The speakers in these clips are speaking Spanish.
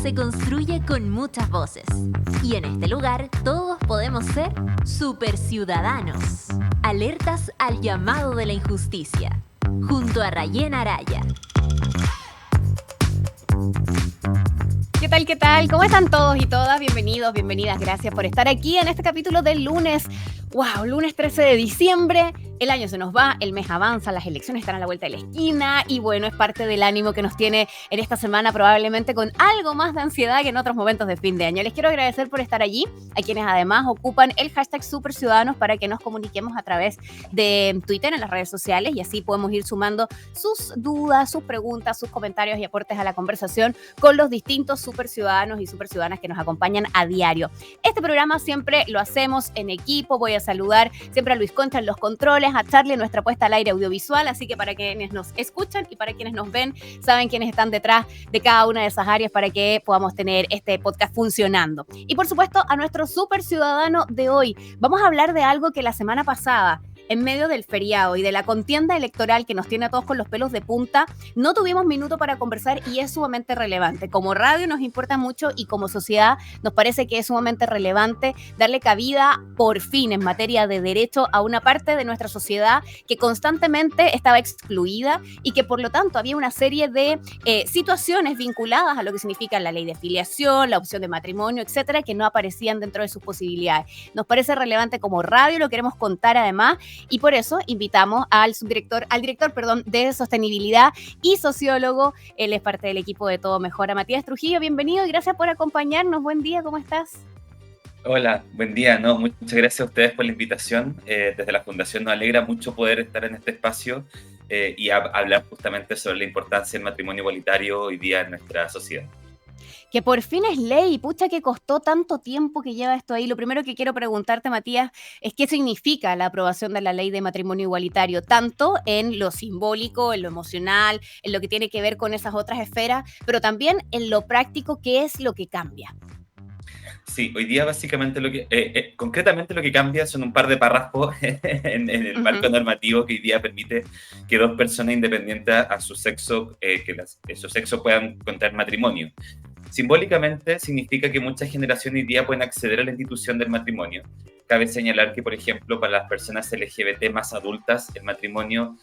se construye con muchas voces. Y en este lugar todos podemos ser superciudadanos. Alertas al llamado de la injusticia. Junto a Rayén Araya. ¿Qué tal? ¿Qué tal? ¿Cómo están todos y todas? Bienvenidos, bienvenidas. Gracias por estar aquí en este capítulo del lunes. ¡Wow! Lunes 13 de diciembre. El año se nos va, el mes avanza, las elecciones están a la vuelta de la esquina y bueno, es parte del ánimo que nos tiene en esta semana, probablemente con algo más de ansiedad que en otros momentos de fin de año. Les quiero agradecer por estar allí, a quienes además ocupan el hashtag Superciudadanos para que nos comuniquemos a través de Twitter, en las redes sociales, y así podemos ir sumando sus dudas, sus preguntas, sus comentarios y aportes a la conversación con los distintos superciudadanos y superciudadanas que nos acompañan a diario. Este programa siempre lo hacemos en equipo. Voy a saludar siempre a Luis Concha en los controles, a Charlie en nuestra puesta al aire audiovisual, así que para quienes nos escuchan y para quienes nos ven, saben quiénes están detrás de cada una de esas áreas para que podamos tener este podcast funcionando. Y por supuesto, a nuestro super ciudadano de hoy. Vamos a hablar de algo que la semana pasada, en medio del feriado y de la contienda electoral que nos tiene a todos con los pelos de punta, no tuvimos minuto para conversar y es sumamente relevante. Como radio nos importa mucho y como sociedad nos parece que es sumamente relevante darle cabida, por fin, en materia de derecho a una parte de nuestra sociedad que constantemente estaba excluida y que por lo tanto había una serie de situaciones vinculadas a lo que significa la ley de filiación, la opción de matrimonio, etcétera, que no aparecían dentro de sus posibilidades. Nos parece relevante como radio, lo queremos contar además, y por eso invitamos al director de Sostenibilidad y sociólogo. Él es parte del equipo de Todo Mejora. Matías Trujillo, bienvenido y gracias por acompañarnos. Buen día, ¿cómo estás? Hola, buen día. Muchas gracias a ustedes por la invitación. Desde la Fundación nos alegra mucho poder estar en este espacio y hablar justamente sobre la importancia del matrimonio igualitario hoy día en nuestra sociedad. Que por fin es ley, pucha que costó tanto tiempo que lleva esto ahí. Lo primero que quiero preguntarte, Matías, es qué significa la aprobación de la ley de matrimonio igualitario, tanto en lo simbólico, en lo emocional, en lo que tiene que ver con esas otras esferas, pero también en lo práctico, qué es lo que cambia. Sí, hoy día básicamente concretamente lo que cambia son un par de párrafos en el marco normativo que hoy día permite que dos personas independientes a su sexo, su sexo puedan contraer matrimonio. Simbólicamente significa que muchas generaciones hoy día pueden acceder a la institución del matrimonio. Cabe señalar que, por ejemplo, para las personas LGBT más adultas, el matrimonio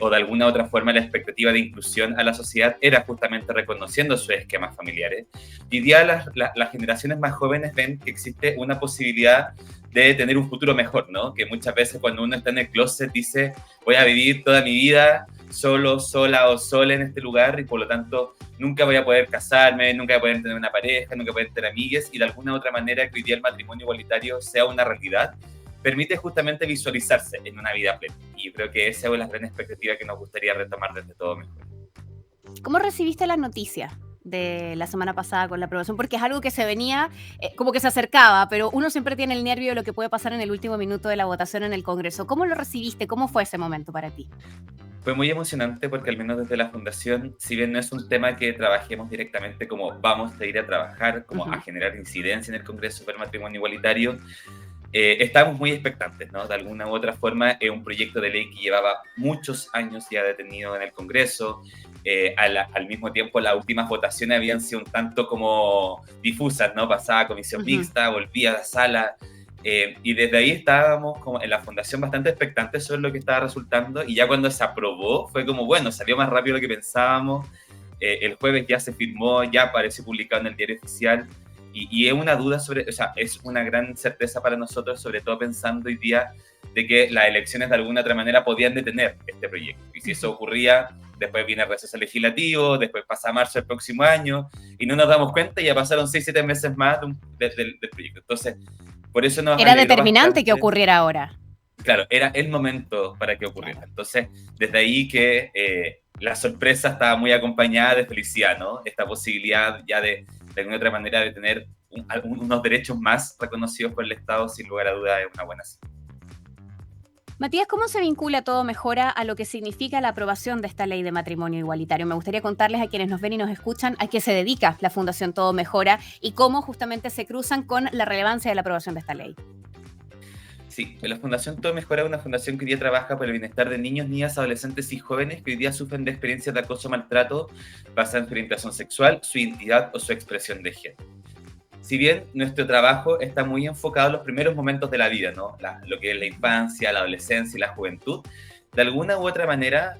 o de alguna otra forma la expectativa de inclusión a la sociedad era justamente reconociendo sus esquemas familiares. Hoy día las generaciones más jóvenes ven que existe una posibilidad de tener un futuro mejor, ¿no? Que muchas veces cuando uno está en el closet dice, voy a vivir toda mi vida solo, sola o sola en este lugar y por lo tanto nunca voy a poder casarme, nunca voy a poder tener una pareja, nunca voy a poder tener amigues, y de alguna u otra manera que hoy día el matrimonio igualitario sea una realidad, permite justamente visualizarse en una vida plena. Y yo creo que esa es la gran expectativa que nos gustaría retomar desde Todo Mejor. ¿Cómo recibiste la noticia de la semana pasada con la aprobación? Porque es algo que se venía, como que se acercaba, pero uno siempre tiene el nervio de lo que puede pasar en el último minuto de la votación en el Congreso. ¿Cómo lo recibiste? ¿Cómo fue ese momento para ti? Fue muy emocionante porque al menos desde la Fundación, si bien no es un tema que trabajemos directamente como vamos a ir a trabajar, como a generar incidencia en el Congreso sobre el matrimonio igualitario, estábamos muy expectantes, ¿no? De alguna u otra forma, es un proyecto de ley que llevaba muchos años ya detenido en el Congreso. Al mismo tiempo, las últimas votaciones habían sido un tanto como difusas, ¿no? Pasaba a comisión mixta, volvía a la sala. Y desde ahí estábamos como en la Fundación bastante expectantes sobre lo que estaba resultando, y ya cuando se aprobó fue como, bueno, salió más rápido de lo que pensábamos. El jueves ya se firmó, ya apareció publicado en el diario oficial, y es una duda sobre, o sea, es una gran certeza para nosotros, sobre todo pensando hoy día de que las elecciones de alguna otra manera podían detener este proyecto, y si eso ocurría, después viene el receso legislativo, después pasa marzo del próximo año, y no nos damos cuenta, y ya pasaron 6-7 meses más del proyecto. Entonces, por eso nos era determinante bastante que ocurriera ahora. Claro, era el momento para que ocurriera. Entonces, desde ahí que la sorpresa estaba muy acompañada de felicidad, ¿no? Esta posibilidad ya de alguna otra manera de tener unos derechos más reconocidos por el Estado, sin lugar a duda, es una buena señal. Matías, ¿cómo se vincula Todo Mejora a lo que significa la aprobación de esta ley de matrimonio igualitario? Me gustaría contarles a quienes nos ven y nos escuchan a qué se dedica la Fundación Todo Mejora y cómo justamente se cruzan con la relevancia de la aprobación de esta ley. Sí, la Fundación Todo Mejora es una fundación que hoy día trabaja por el bienestar de niños, niñas, adolescentes y jóvenes que hoy día sufren de experiencias de acoso o maltrato basada en su orientación sexual, su identidad o su expresión de género. Si bien nuestro trabajo está muy enfocado en los primeros momentos de la vida, ¿no? Lo que es la infancia, la adolescencia y la juventud, de alguna u otra manera,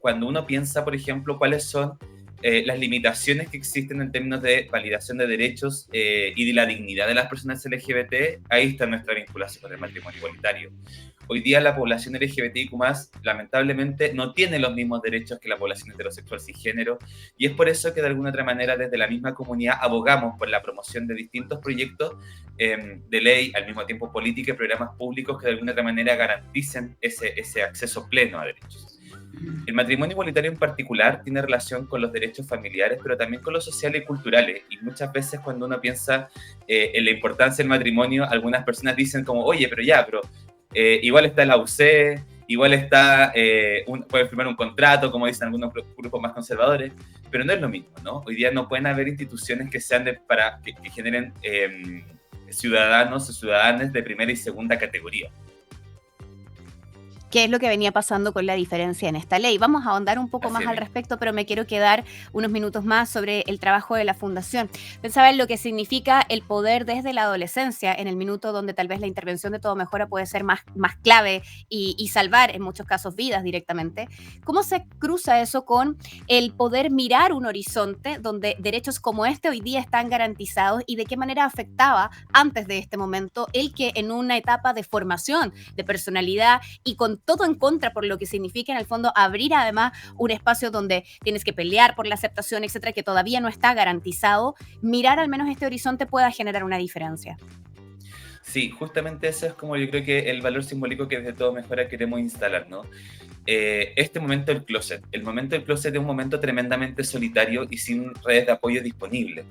cuando uno piensa, por ejemplo, cuáles son las limitaciones que existen en términos de validación de derechos y de la dignidad de las personas LGBT, ahí está nuestra vinculación con el matrimonio igualitario. Hoy día la población LGBTIQ+, lamentablemente, no tiene los mismos derechos que la población heterosexual cisgénero, y es por eso que de alguna otra manera desde la misma comunidad abogamos por la promoción de distintos proyectos de ley, al mismo tiempo política y programas públicos que de alguna otra manera garanticen ese acceso pleno a derechos. El matrimonio igualitario en particular tiene relación con los derechos familiares, pero también con los sociales y culturales. Y muchas veces cuando uno piensa en la importancia del matrimonio, algunas personas dicen como, oye, pero igual está la UC, igual está, puede firmar un contrato, como dicen algunos grupos más conservadores, pero no es lo mismo, ¿no? Hoy día no pueden haber instituciones que sean que generen ciudadanos o ciudadanas de primera y segunda categoría. ¿Qué es lo que venía pasando con la diferencia en esta ley? Vamos a ahondar un poco más al respecto, pero me quiero quedar unos minutos más sobre el trabajo de la Fundación. Pensaba en lo que significa el poder desde la adolescencia, en el minuto donde tal vez la intervención de Todo Mejora puede ser más clave y salvar en muchos casos vidas directamente. ¿Cómo se cruza eso con el poder mirar un horizonte donde derechos como este hoy día están garantizados y de qué manera afectaba antes de este momento el que en una etapa de formación de personalidad y con todo en contra por lo que significa en el fondo abrir además un espacio donde tienes que pelear por la aceptación, etcétera, que todavía no está garantizado, mirar al menos este horizonte pueda generar una diferencia? Sí, justamente eso es como yo creo que el valor simbólico que desde Todo Mejora queremos instalar, ¿no? Este momento del closet. El momento del closet es un momento tremendamente solitario y sin redes de apoyo disponibles.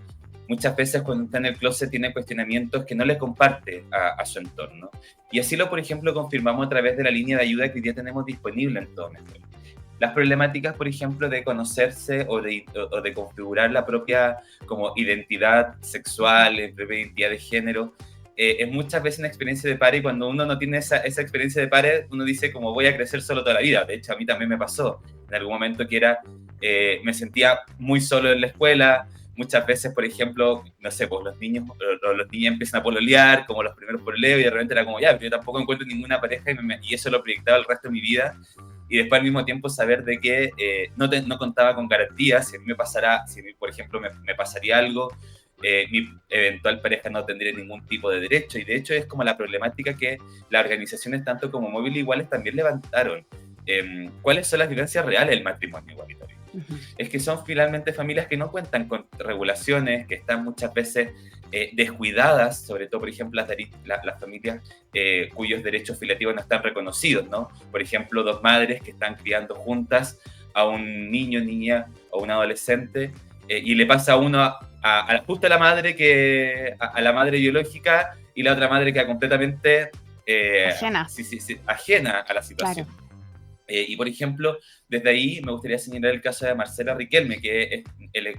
Muchas veces cuando está en el closet tiene cuestionamientos que no le comparte a su entorno. Y así por ejemplo, confirmamos a través de la línea de ayuda que hoy día tenemos disponible en Todo Mejora. Las problemáticas, por ejemplo, de conocerse o de configurar la propia como identidad sexual, la propia identidad de género, es muchas veces una experiencia de pares y cuando uno no tiene esa experiencia de pares, uno dice como voy a crecer solo toda la vida. De hecho, a mí también me pasó en algún momento me sentía muy solo en la escuela. Muchas veces, por ejemplo, no sé, pues los niños empiezan a pololear, como los primeros pololeos, y de repente era como, pero yo tampoco encuentro ninguna pareja, y eso lo proyectaba el resto de mi vida. Y después al mismo tiempo saber de que no contaba con garantías, si a mí por ejemplo, me pasaría algo, mi eventual pareja no tendría ningún tipo de derecho. Y de hecho es como la problemática que las organizaciones, tanto como Móvil Iguales, también levantaron. ¿Cuáles son las vivencias reales del matrimonio igualitario? Es que son finalmente familias que no cuentan con regulaciones, que están muchas veces descuidadas, sobre todo, por ejemplo, las familias cuyos derechos filiativos no están reconocidos, ¿no? Por ejemplo, dos madres que están criando juntas a un niño, niña o un adolescente, y le pasa a uno justo a la madre a la madre biológica y la otra madre queda completamente ajena a la situación. Claro. Y por ejemplo, desde ahí me gustaría señalar el caso de Marcela Riquelme, que es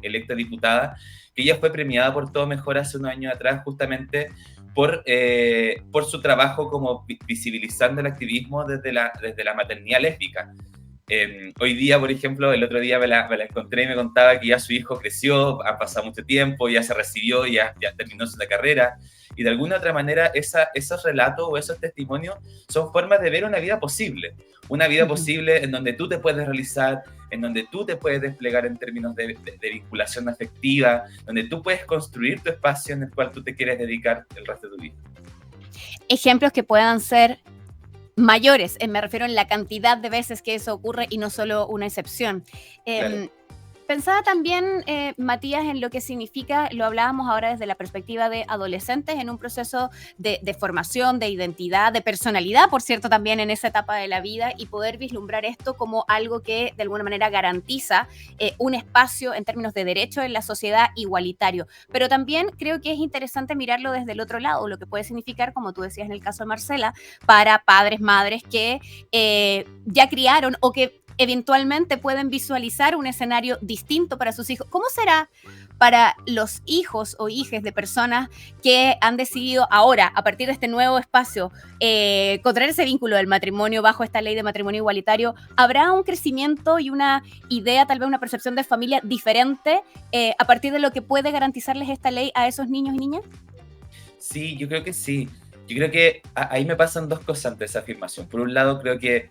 electa diputada, que ella fue premiada por Todo Mejor hace unos años atrás justamente por su trabajo como visibilizando el activismo desde la maternidad lésbica. Hoy día, por ejemplo, el otro día me la encontré y me contaba que ya su hijo creció, ha pasado mucho tiempo, ya se recibió, ya terminó su carrera. Y de alguna otra manera esos relatos o esos testimonios son formas de ver una vida posible. Una vida posible en donde tú te puedes realizar, en donde tú te puedes desplegar en términos de vinculación afectiva, donde tú puedes construir tu espacio en el cual tú te quieres dedicar el resto de tu vida. Ejemplos que puedan ser mayores, me refiero en la cantidad de veces que eso ocurre y no solo una excepción. Claro. Pensaba también, Matías, en lo que significa, lo hablábamos ahora desde la perspectiva de adolescentes en un proceso de formación, de identidad, de personalidad, por cierto, también en esa etapa de la vida, y poder vislumbrar esto como algo que de alguna manera garantiza un espacio en términos de derecho en la sociedad igualitario. Pero también creo que es interesante mirarlo desde el otro lado, lo que puede significar, como tú decías en el caso de Marcela, para padres, madres que ya criaron o que eventualmente pueden visualizar un escenario distinto para sus hijos. ¿Cómo será para los hijos o hijes de personas que han decidido ahora, a partir de este nuevo espacio, contraer ese vínculo del matrimonio bajo esta ley de matrimonio igualitario? ¿Habrá un crecimiento y una idea, tal vez una percepción de familia diferente a partir de lo que puede garantizarles esta ley a esos niños y niñas? Sí, yo creo que sí. Yo creo que ahí me pasan dos cosas ante esa afirmación. Por un lado, creo que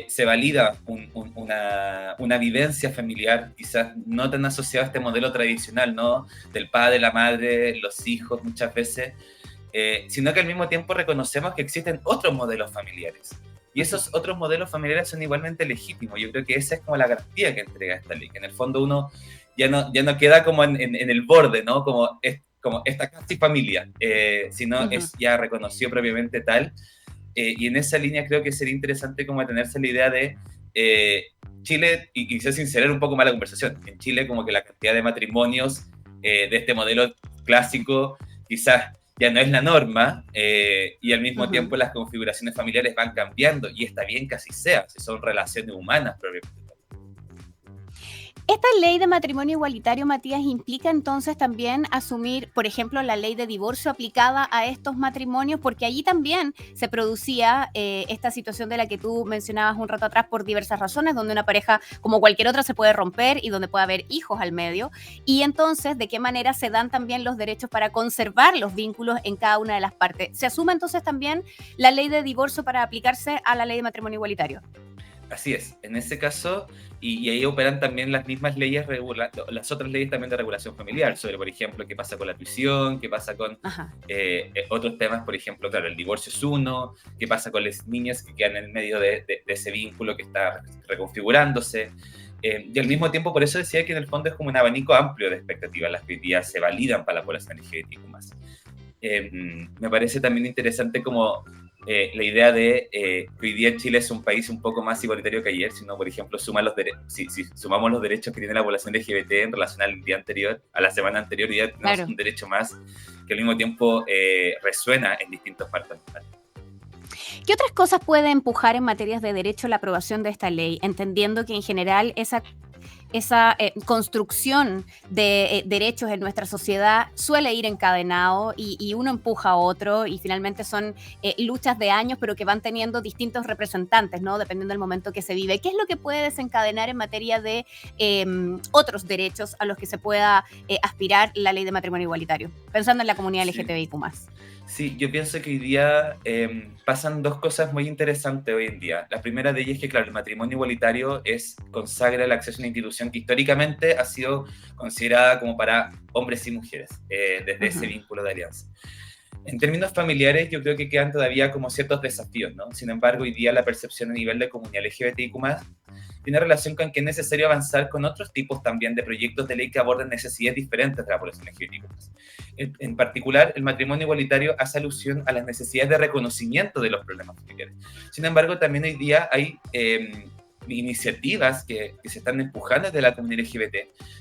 se valida una vivencia familiar, quizás no tan asociada a este modelo tradicional, ¿no? Del padre, la madre, los hijos muchas veces, sino que al mismo tiempo reconocemos que existen otros modelos familiares. Y esos otros modelos familiares son igualmente legítimos. Yo creo que esa es como la garantía que entrega esta ley, que en el fondo uno ya no queda como en el borde, ¿no? Como esta casi familia, sino es ya reconocido previamente tal. Y en esa línea creo que sería interesante como tenerse la idea de Chile, y quizás sincerar un poco más la conversación, en Chile como que la cantidad de matrimonios de este modelo clásico quizás ya no es la norma, y al mismo tiempo las configuraciones familiares van cambiando, y está bien que así sea, si son relaciones humanas propiamente. Esta ley de matrimonio igualitario, Matías, implica entonces también asumir, por ejemplo, la ley de divorcio aplicada a estos matrimonios, porque allí también se producía esta situación de la que tú mencionabas un rato atrás por diversas razones, donde una pareja, como cualquier otra, se puede romper y donde puede haber hijos al medio. Y entonces, ¿de qué manera se dan también los derechos para conservar los vínculos en cada una de las partes? ¿Se asume entonces también la ley de divorcio para aplicarse a la ley de matrimonio igualitario? Así es, en ese caso, y ahí operan también las mismas leyes, las otras leyes también de regulación familiar, sobre, por ejemplo, qué pasa con la tuición, qué pasa con otros temas, por ejemplo, claro, el divorcio es uno, qué pasa con las niñas que quedan en el medio de ese vínculo que está reconfigurándose. Y al mismo tiempo, por eso decía que en el fondo es como un abanico amplio de expectativas las que hoy día se validan para la población LGBTIQ+. Me parece también interesante como la idea de que hoy día Chile es un país un poco más igualitario que ayer, sino, por ejemplo, si sumamos los derechos que tiene la población LGBT en relación al día anterior, a la semana anterior, hoy día tenemos un derecho más que al mismo tiempo resuena en distintas partes del país. ¿Qué otras cosas puede empujar en materias de derecho la aprobación de esta ley? Entendiendo que en general esa construcción de derechos en nuestra sociedad suele ir encadenado y uno empuja a otro y finalmente son luchas de años, pero que van teniendo distintos representantes, ¿no? Dependiendo del momento que se vive. ¿Qué es lo que puede desencadenar en materia de otros derechos a los que se pueda aspirar la ley de matrimonio igualitario? Pensando en la comunidad LGTBIQ+. Sí, yo pienso que hoy día pasan dos cosas muy interesantes hoy en día. La primera de ellas es que, claro, el matrimonio igualitario consagra el acceso a una institución que históricamente ha sido considerada como para hombres y mujeres, desde ese vínculo de alianza. En términos familiares, yo creo que quedan todavía como ciertos desafíos, ¿no? Sin embargo, hoy día la percepción a nivel de comunidad LGBTIQ+, tiene relación con que es necesario avanzar con otros tipos también de proyectos de ley que aborden necesidades diferentes de la población LGBTIQ+. En particular, el matrimonio igualitario hace alusión a las necesidades de reconocimiento de los problemas familiares. Sin embargo, también hoy día hay iniciativas que se están empujando desde la comunidad LGBT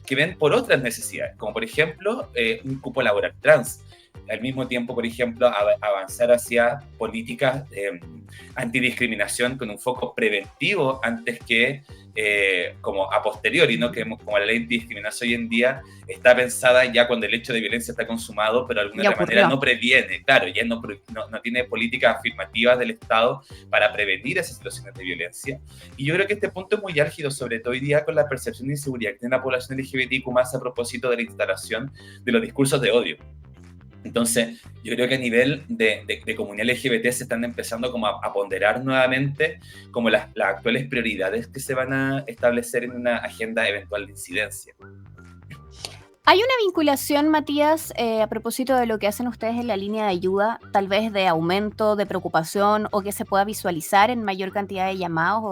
que ven por otras necesidades, como por ejemplo un cupo laboral trans. Al mismo tiempo, por ejemplo, avanzar hacia políticas antidiscriminación con un foco preventivo antes que como a posteriori, ¿no? Que como la ley antidiscriminación hoy en día está pensada ya cuando el hecho de violencia está consumado, pero de alguna otra manera no previene. Claro, ya no tiene políticas afirmativas del Estado para prevenir esas situaciones de violencia. Y yo creo que este punto es muy álgido, sobre todo hoy día con la percepción de inseguridad que tiene la población LGBTIQ+ a propósito de la instalación de los discursos de odio. Entonces, yo creo que a nivel de comunidad LGBT se están empezando como a ponderar nuevamente como las actuales prioridades que se van a establecer en una agenda eventual de incidencia. ¿Hay una vinculación, Matías, a propósito de lo que hacen ustedes en la línea de ayuda, tal vez de aumento, de preocupación o que se pueda visualizar en mayor cantidad de llamados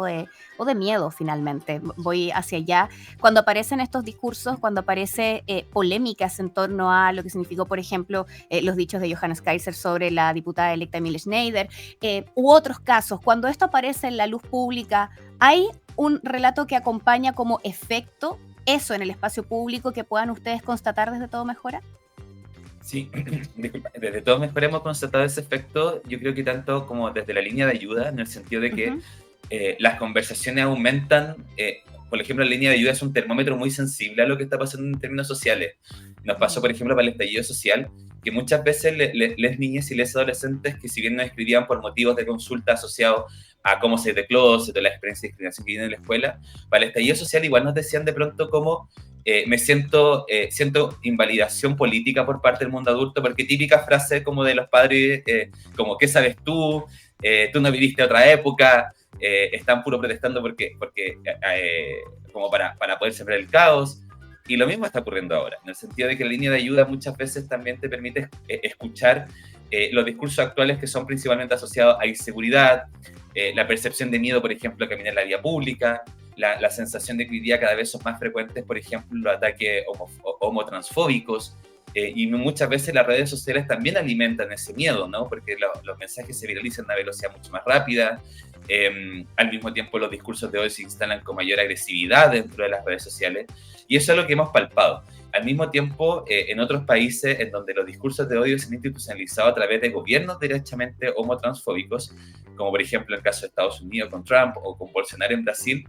o de miedo finalmente? Voy hacia allá. Cuando aparecen estos discursos, cuando aparecen polémicas en torno a lo que significó, por ejemplo, los dichos de Johannes Kaiser sobre la diputada electa Emilia Schneider, u otros casos, cuando esto aparece en la luz pública, ¿hay un relato que acompaña como efecto eso en el espacio público que puedan ustedes constatar desde Todo Mejora? Sí, disculpa, desde Todo Mejora hemos constatado ese efecto, yo creo que tanto como desde la línea de ayuda, en el sentido de que las conversaciones aumentan. Por ejemplo, la línea de ayuda es un termómetro muy sensible a lo que está pasando en términos sociales. Nos pasó, por ejemplo, para el estallido social, que muchas veces les niñas y les adolescentes que si bien nos escribían por motivos de consulta asociados a cómo se de closet, o la experiencia de discriminación que viene en la escuela, para el estallido social igual nos decían de pronto como siento invalidación política por parte del mundo adulto, porque típica frase como de los padres, como ¿qué sabes tú? Tú no viviste otra época, están puro protestando porque como para poder sembrar el caos. Y lo mismo está ocurriendo ahora, en el sentido de que la línea de ayuda muchas veces también te permite escuchar los discursos actuales que son principalmente asociados a inseguridad, la percepción de miedo, por ejemplo, a caminar en la vía pública, la sensación de que hoy día cada vez son más frecuentes, por ejemplo, los ataques homotransfóbicos, y muchas veces las redes sociales también alimentan ese miedo, ¿no? Porque los mensajes se viralizan a una velocidad mucho más rápida. Al mismo tiempo, los discursos de hoy se instalan con mayor agresividad dentro de las redes sociales, y eso es lo que hemos palpado. Al mismo tiempo, en otros países en donde los discursos de odio se han institucionalizado a través de gobiernos derechamente homotransfóbicos, como por ejemplo el caso de Estados Unidos con Trump o con Bolsonaro en Brasil,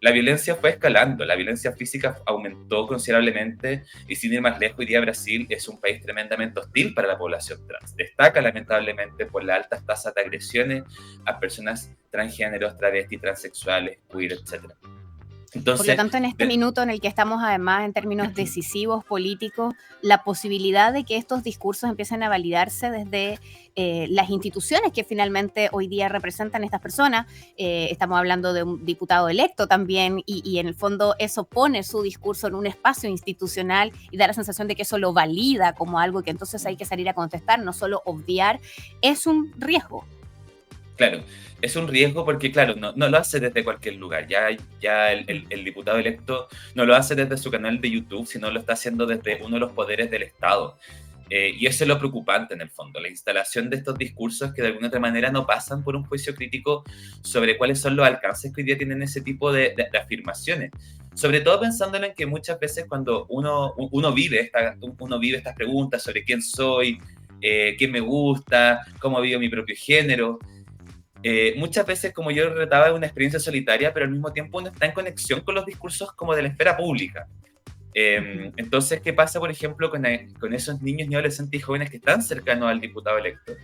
la violencia fue escalando, la violencia física aumentó considerablemente, y sin ir más lejos, hoy día Brasil es un país tremendamente hostil para la población trans. Destaca lamentablemente por las altas tasas de agresiones a personas transgéneros, travestis, transexuales, queer, etc. Entonces, por lo tanto, en este minuto en el que estamos además en términos decisivos políticos, la posibilidad de que estos discursos empiecen a validarse desde las instituciones que finalmente hoy día representan a estas personas, estamos hablando de un diputado electo también, y en el fondo eso pone su discurso en un espacio institucional y da la sensación de que eso lo valida como algo que entonces hay que salir a contestar, no solo obviar, es un riesgo. Claro, es un riesgo porque, claro, no lo hace desde cualquier lugar. Ya el diputado electo no lo hace desde su canal de YouTube, sino lo está haciendo desde uno de los poderes del Estado. Y eso es lo preocupante en el fondo, la instalación de estos discursos que de alguna otra manera no pasan por un juicio crítico sobre cuáles son los alcances que hoy día tienen ese tipo de afirmaciones. Sobre todo pensándolo en que muchas veces cuando uno vive estas preguntas sobre quién soy, qué me gusta, cómo vivo mi propio género, muchas veces, como yo retaba, es una experiencia solitaria, pero al mismo tiempo uno está en conexión con los discursos como de la esfera pública. Entonces, ¿qué pasa, por ejemplo, con esos niños y adolescentes y jóvenes que están cercanos al diputado electo?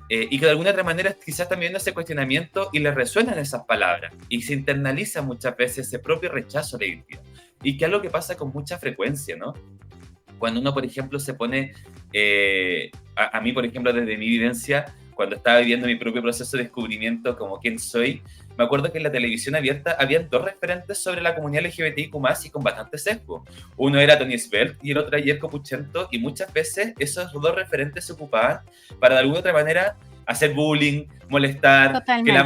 Y que de alguna otra manera quizás están viendo ese cuestionamiento y les resuenan esas palabras y se internaliza muchas veces ese propio rechazo a la identidad. Y que es algo que pasa con mucha frecuencia, ¿no? Cuando uno, por ejemplo, se pone, a mí, por ejemplo, desde mi vivencia, cuando estaba viviendo mi propio proceso de descubrimiento como quién soy, me acuerdo que en la televisión abierta habían dos referentes sobre la comunidad LGBTIQ+, y con bastante sesgo. Uno era Tony Svelte y el otro era Jerko Puchento, y muchas veces esos dos referentes se ocupaban para de alguna otra manera hacer bullying, molestar, totalmente, que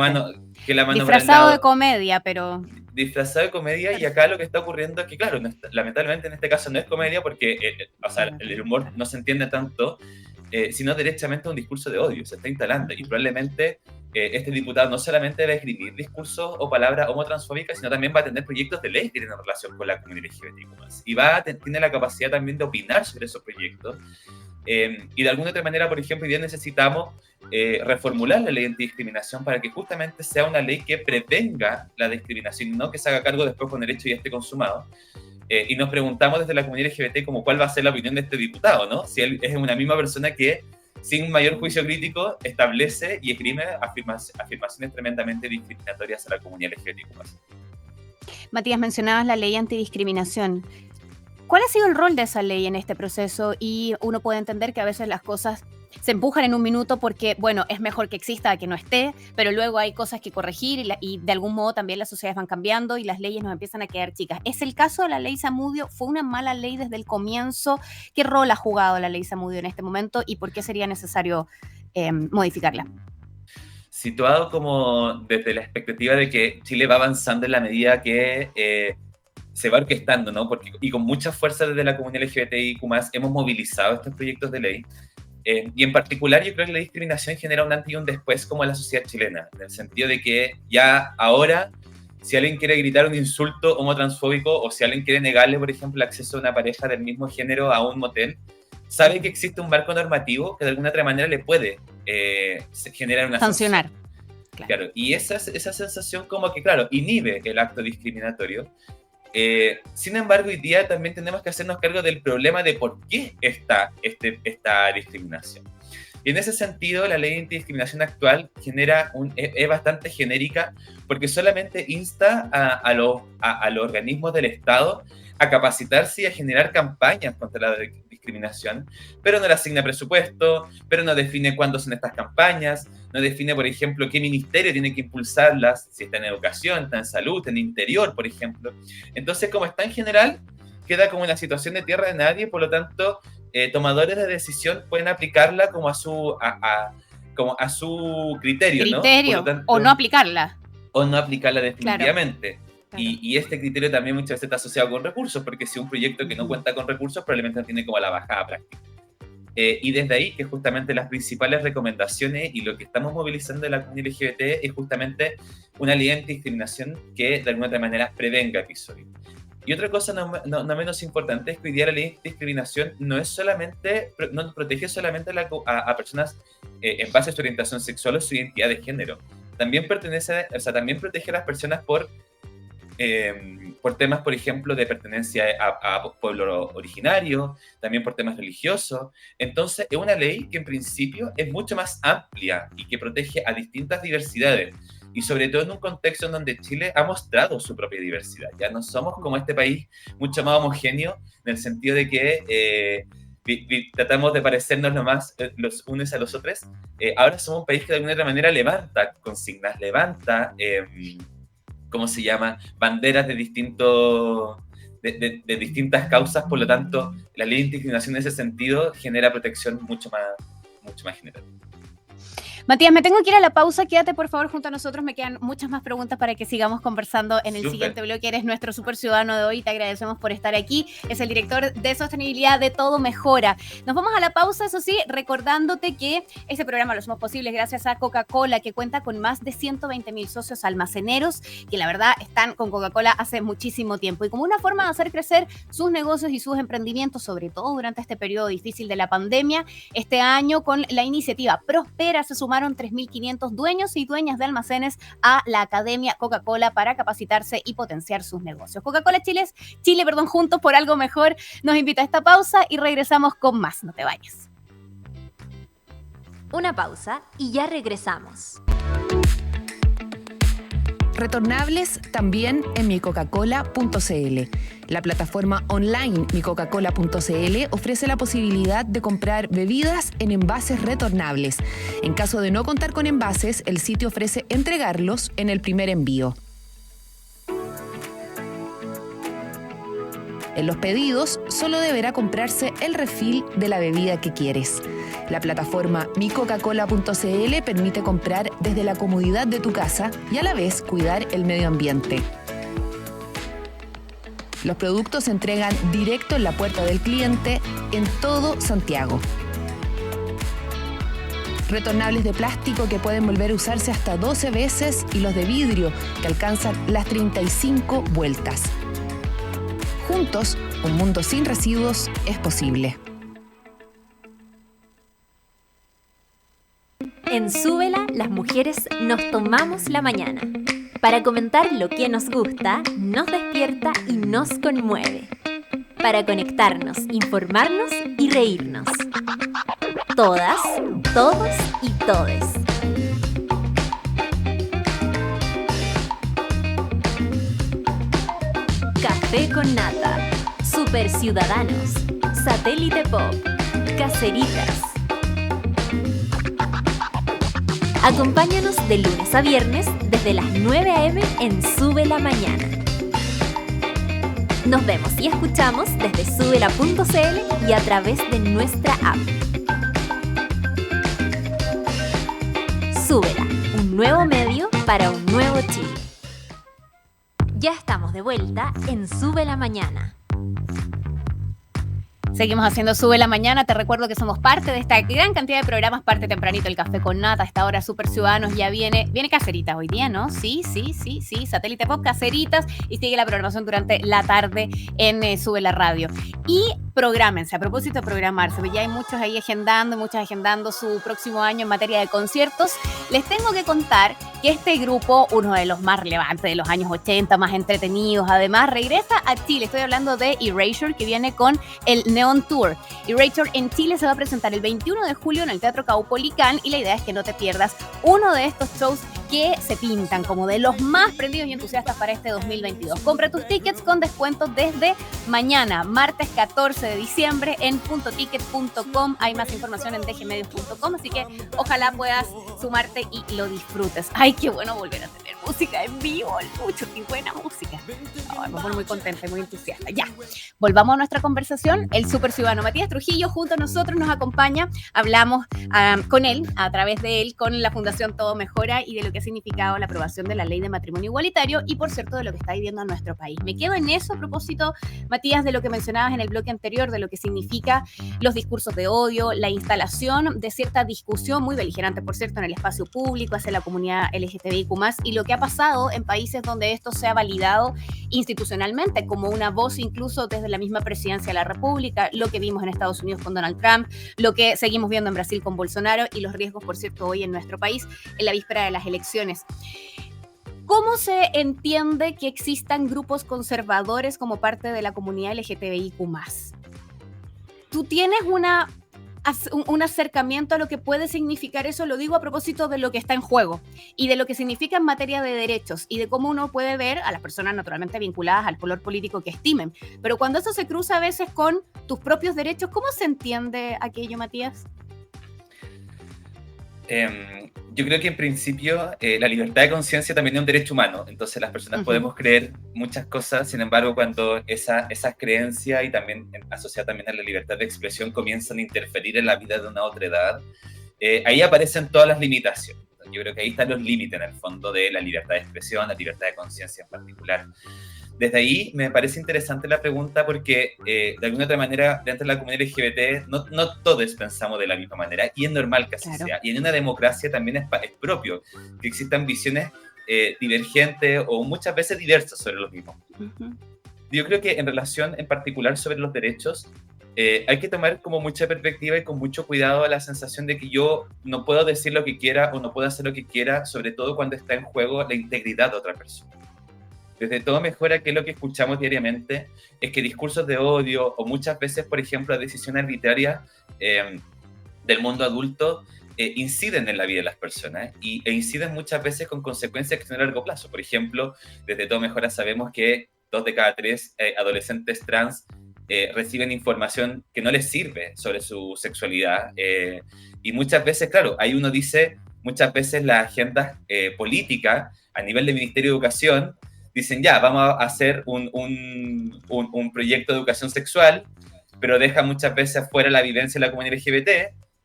la mano disfrazado de comedia, pero... Disfrazado de comedia, y acá lo que está ocurriendo es que, claro, lamentablemente en este caso no es comedia porque el humor no se entiende tanto, sino derechamente un discurso de odio, se está instalando, y probablemente este diputado no solamente va a escribir discursos o palabras homotransfóbicas, sino también va a tener proyectos de ley que tienen relación con la comunidad LGBTIQ+, y tiene la capacidad también de opinar sobre esos proyectos, y de alguna otra manera, por ejemplo, hoy día necesitamos reformular la ley antidiscriminación para que justamente sea una ley que prevenga la discriminación, no que se haga cargo después con el hecho ya esté consumado. Y nos preguntamos desde la comunidad LGBT como cuál va a ser la opinión de este diputado, ¿no? Si él es una misma persona que, sin mayor juicio crítico, establece y esgrime afirmaciones tremendamente discriminatorias a la comunidad LGBT+. Matías, mencionabas la ley antidiscriminación. ¿Cuál ha sido el rol de esa ley en este proceso? Y uno puede entender que a veces las cosas se empujan en un minuto porque, bueno, es mejor que exista que no esté, pero luego hay cosas que corregir y de algún modo también las sociedades van cambiando y las leyes nos empiezan a quedar chicas. ¿Es el caso de la ley Zamudio? ¿Fue una mala ley desde el comienzo? ¿Qué rol ha jugado la ley Zamudio en este momento y por qué sería necesario modificarla? Situado como desde la expectativa de que Chile va avanzando en la medida que se va orquestando, ¿no? Y con mucha fuerza desde la comunidad LGBTIQ+, hemos movilizado estos proyectos de ley. Y en particular yo creo que la discriminación genera un antes y un después como en la sociedad chilena, en el sentido de que ya ahora, si alguien quiere gritar un insulto homotransfóbico o si alguien quiere negarle, por ejemplo, el acceso a una pareja del mismo género a un motel, sabe que existe un marco normativo que de alguna otra manera le puede generar una sancionar. Claro, y esa sensación como que, claro, inhibe el acto discriminatorio. Sin embargo, hoy día también tenemos que hacernos cargo del problema de por qué está esta discriminación. Y en ese sentido, la ley de antidiscriminación actual es bastante genérica porque solamente insta a los organismos del Estado a capacitarse y a generar campañas contra la discriminación, pero no le asigna presupuesto, pero no define cuándo son estas campañas, no define, por ejemplo, qué ministerio tiene que impulsarlas, si está en educación, está en salud, en interior, por ejemplo. Entonces, como está en general, queda como una situación de tierra de nadie, por lo tanto, tomadores de decisión pueden aplicarla como a su criterio, ¿no? Por lo tanto, o no aplicarla. O no aplicarla definitivamente. Claro. Y este criterio también muchas veces está asociado con recursos, porque si un proyecto que no cuenta con recursos probablemente no tiene como la bajada práctica. Y desde ahí que justamente las principales recomendaciones y lo que estamos movilizando en la comunidad LGBT es justamente una ley antidiscriminación que de alguna otra manera prevenga episodios. Y otra cosa no menos importante es que hoy día la ley de discriminación no protege solamente a personas en base a su orientación sexual o su identidad de género. También protege a las personas por temas, por ejemplo, de pertenencia a pueblo originario, también por temas religiosos. Entonces, es una ley que en principio es mucho más amplia y que protege a distintas diversidades. Y sobre todo en un contexto en donde Chile ha mostrado su propia diversidad. Ya no somos como este país mucho más homogéneo, en el sentido de que tratamos de parecernos lo más los unos a los otros. Ahora somos un país que de alguna otra manera levanta consignas, levanta, ¿cómo se llama? Banderas de distintas causas. Por lo tanto, la ley de discriminación en ese sentido genera protección mucho más general. Matías, me tengo que ir a la pausa. Quédate, por favor, junto a nosotros. Me quedan muchas más preguntas para que sigamos conversando en el siguiente bloque. Eres nuestro super ciudadano de hoy. Te agradecemos por estar aquí. Es el director de sostenibilidad de Todo Mejora. Nos vamos a la pausa, eso sí, recordándote que este programa lo hacemos posible gracias a Coca-Cola, que cuenta con más de 120,000 socios almaceneros, que la verdad están con Coca-Cola hace muchísimo tiempo. Y como una forma de hacer crecer sus negocios y sus emprendimientos, sobre todo durante este periodo difícil de la pandemia, este año con la iniciativa Prospera se sumaron 3.500 dueños y dueñas de almacenes a la Academia Coca-Cola para capacitarse y potenciar sus negocios. Coca-Cola Chile, juntos por algo mejor, nos invita a esta pausa y regresamos con más. No te vayas. Una pausa y ya regresamos. Retornables también en micoca-cola.cl. La plataforma online micoca-cola.cl ofrece la posibilidad de comprar bebidas en envases retornables. En caso de no contar con envases, el sitio ofrece entregarlos en el primer envío. En los pedidos, solo deberá comprarse el refill de la bebida que quieres. La plataforma micoca-cola.cl permite comprar desde la comodidad de tu casa y a la vez cuidar el medio ambiente. Los productos se entregan directo en la puerta del cliente en todo Santiago. Retornables de plástico que pueden volver a usarse hasta 12 veces y los de vidrio que alcanzan las 35 vueltas. Juntos, un mundo sin residuos es posible. En Súbela, las mujeres nos tomamos la mañana para comentar lo que nos gusta, nos despierta y nos conmueve. Para conectarnos, informarnos y reírnos. Todas, todos y todes. Café con nata, Super Ciudadanos, Satélite Pop, Caseritas. Acompáñanos de lunes a viernes desde las 9 a.m. en Sube la Mañana. Nos vemos y escuchamos desde subela.cl y a través de nuestra app. Súbela, un nuevo medio para un nuevo Chile. Ya estamos de vuelta en Sube la Mañana. Seguimos haciendo Sube la Mañana. Te recuerdo que somos parte de esta gran cantidad de programas, parte tempranito el Café con Nata, a esta hora Super Ciudadanos, ya viene Caseritas hoy día, ¿no? Sí, Satélite Pop, Caseritas, y sigue la programación durante la tarde en Sube la Radio. Y prográmense. A propósito de programarse, ya hay muchos ahí agendando, muchas agendando su próximo año en materia de conciertos. Les tengo que contar que este grupo, uno de los más relevantes de los años 80, más entretenidos, además regresa a Chile. Estoy hablando de Erasure, que viene con el Neon Tour. Erasure en Chile se va a presentar el 21 de julio en el Teatro Caupolicán y la idea es que no te pierdas uno de estos shows que se pintan como de los más prendidos y entusiastas para este 2022. Compra tus tickets con descuento desde mañana, martes 14 de diciembre, en puntoticket.com. Hay más información en dgmedios.com, así que ojalá puedas sumarte y lo disfrutes. Ay, qué bueno volver a tener música en vivo, mucho, qué buena música. Ay, me pone muy contenta y muy entusiasta. Ya, volvamos a nuestra conversación. El super ciudadano Matías Trujillo junto a nosotros nos acompaña. Hablamos con él, a través de él, con la Fundación Todo Mejora y de lo que ha significado la aprobación de la ley de matrimonio igualitario y, por cierto, de lo que está viviendo en nuestro país. Me quedo en eso a propósito, Matías, de lo que mencionabas en el bloque anterior, de lo que significa los discursos de odio, la instalación de cierta discusión muy beligerante, por cierto, en el espacio público hacia la comunidad LGTBIQ+, y lo que ha pasado en países donde esto se ha validado institucionalmente como una voz incluso desde la misma presidencia de la República, lo que vimos en Estados Unidos con Donald Trump, lo que seguimos viendo en Brasil con Bolsonaro y los riesgos, por cierto, hoy en nuestro país en la víspera de las elecciones. ¿Cómo se entiende que existan grupos conservadores como parte de la comunidad LGTBIQ+? ¿Tú tienes un acercamiento a lo que puede significar eso? Lo digo a propósito de lo que está en juego y de lo que significa en materia de derechos y de cómo uno puede ver a las personas naturalmente vinculadas al color político que estimen. Pero cuando eso se cruza a veces con tus propios derechos, ¿cómo se entiende aquello, Matías? Yo creo que en principio la libertad de conciencia también es un derecho humano, entonces las personas podemos creer muchas cosas, sin embargo cuando esas creencias y también asociadas también a la libertad de expresión comienzan a interferir en la vida de una otra edad, ahí aparecen todas las limitaciones. Yo creo que ahí están los límites en el fondo de la libertad de expresión, la libertad de conciencia en particular. Desde ahí me parece interesante la pregunta porque de alguna otra manera dentro de la comunidad LGBT no todos pensamos de la misma manera y es normal que así sea. Y en una democracia también es propio que existan visiones divergentes o muchas veces diversas sobre los mismos. Yo creo que en relación en particular sobre los derechos hay que tomar como mucha perspectiva y con mucho cuidado la sensación de que yo no puedo decir lo que quiera o no puedo hacer lo que quiera, sobre todo cuando está en juego la integridad de otra persona. Desde Todo Mejora, que es lo que escuchamos diariamente, es que discursos de odio o muchas veces, por ejemplo, decisiones arbitrarias del mundo adulto inciden en la vida de las personas e inciden muchas veces con consecuencias que son a largo plazo. Por ejemplo, desde Todo Mejora sabemos que 2 de cada 3 adolescentes trans reciben información que no les sirve sobre su sexualidad y muchas veces, claro, ahí uno dice, muchas veces las agendas políticas a nivel del Ministerio de Educación dicen ya, vamos a hacer un proyecto de educación sexual, pero deja muchas veces fuera la vivencia de la comunidad LGBT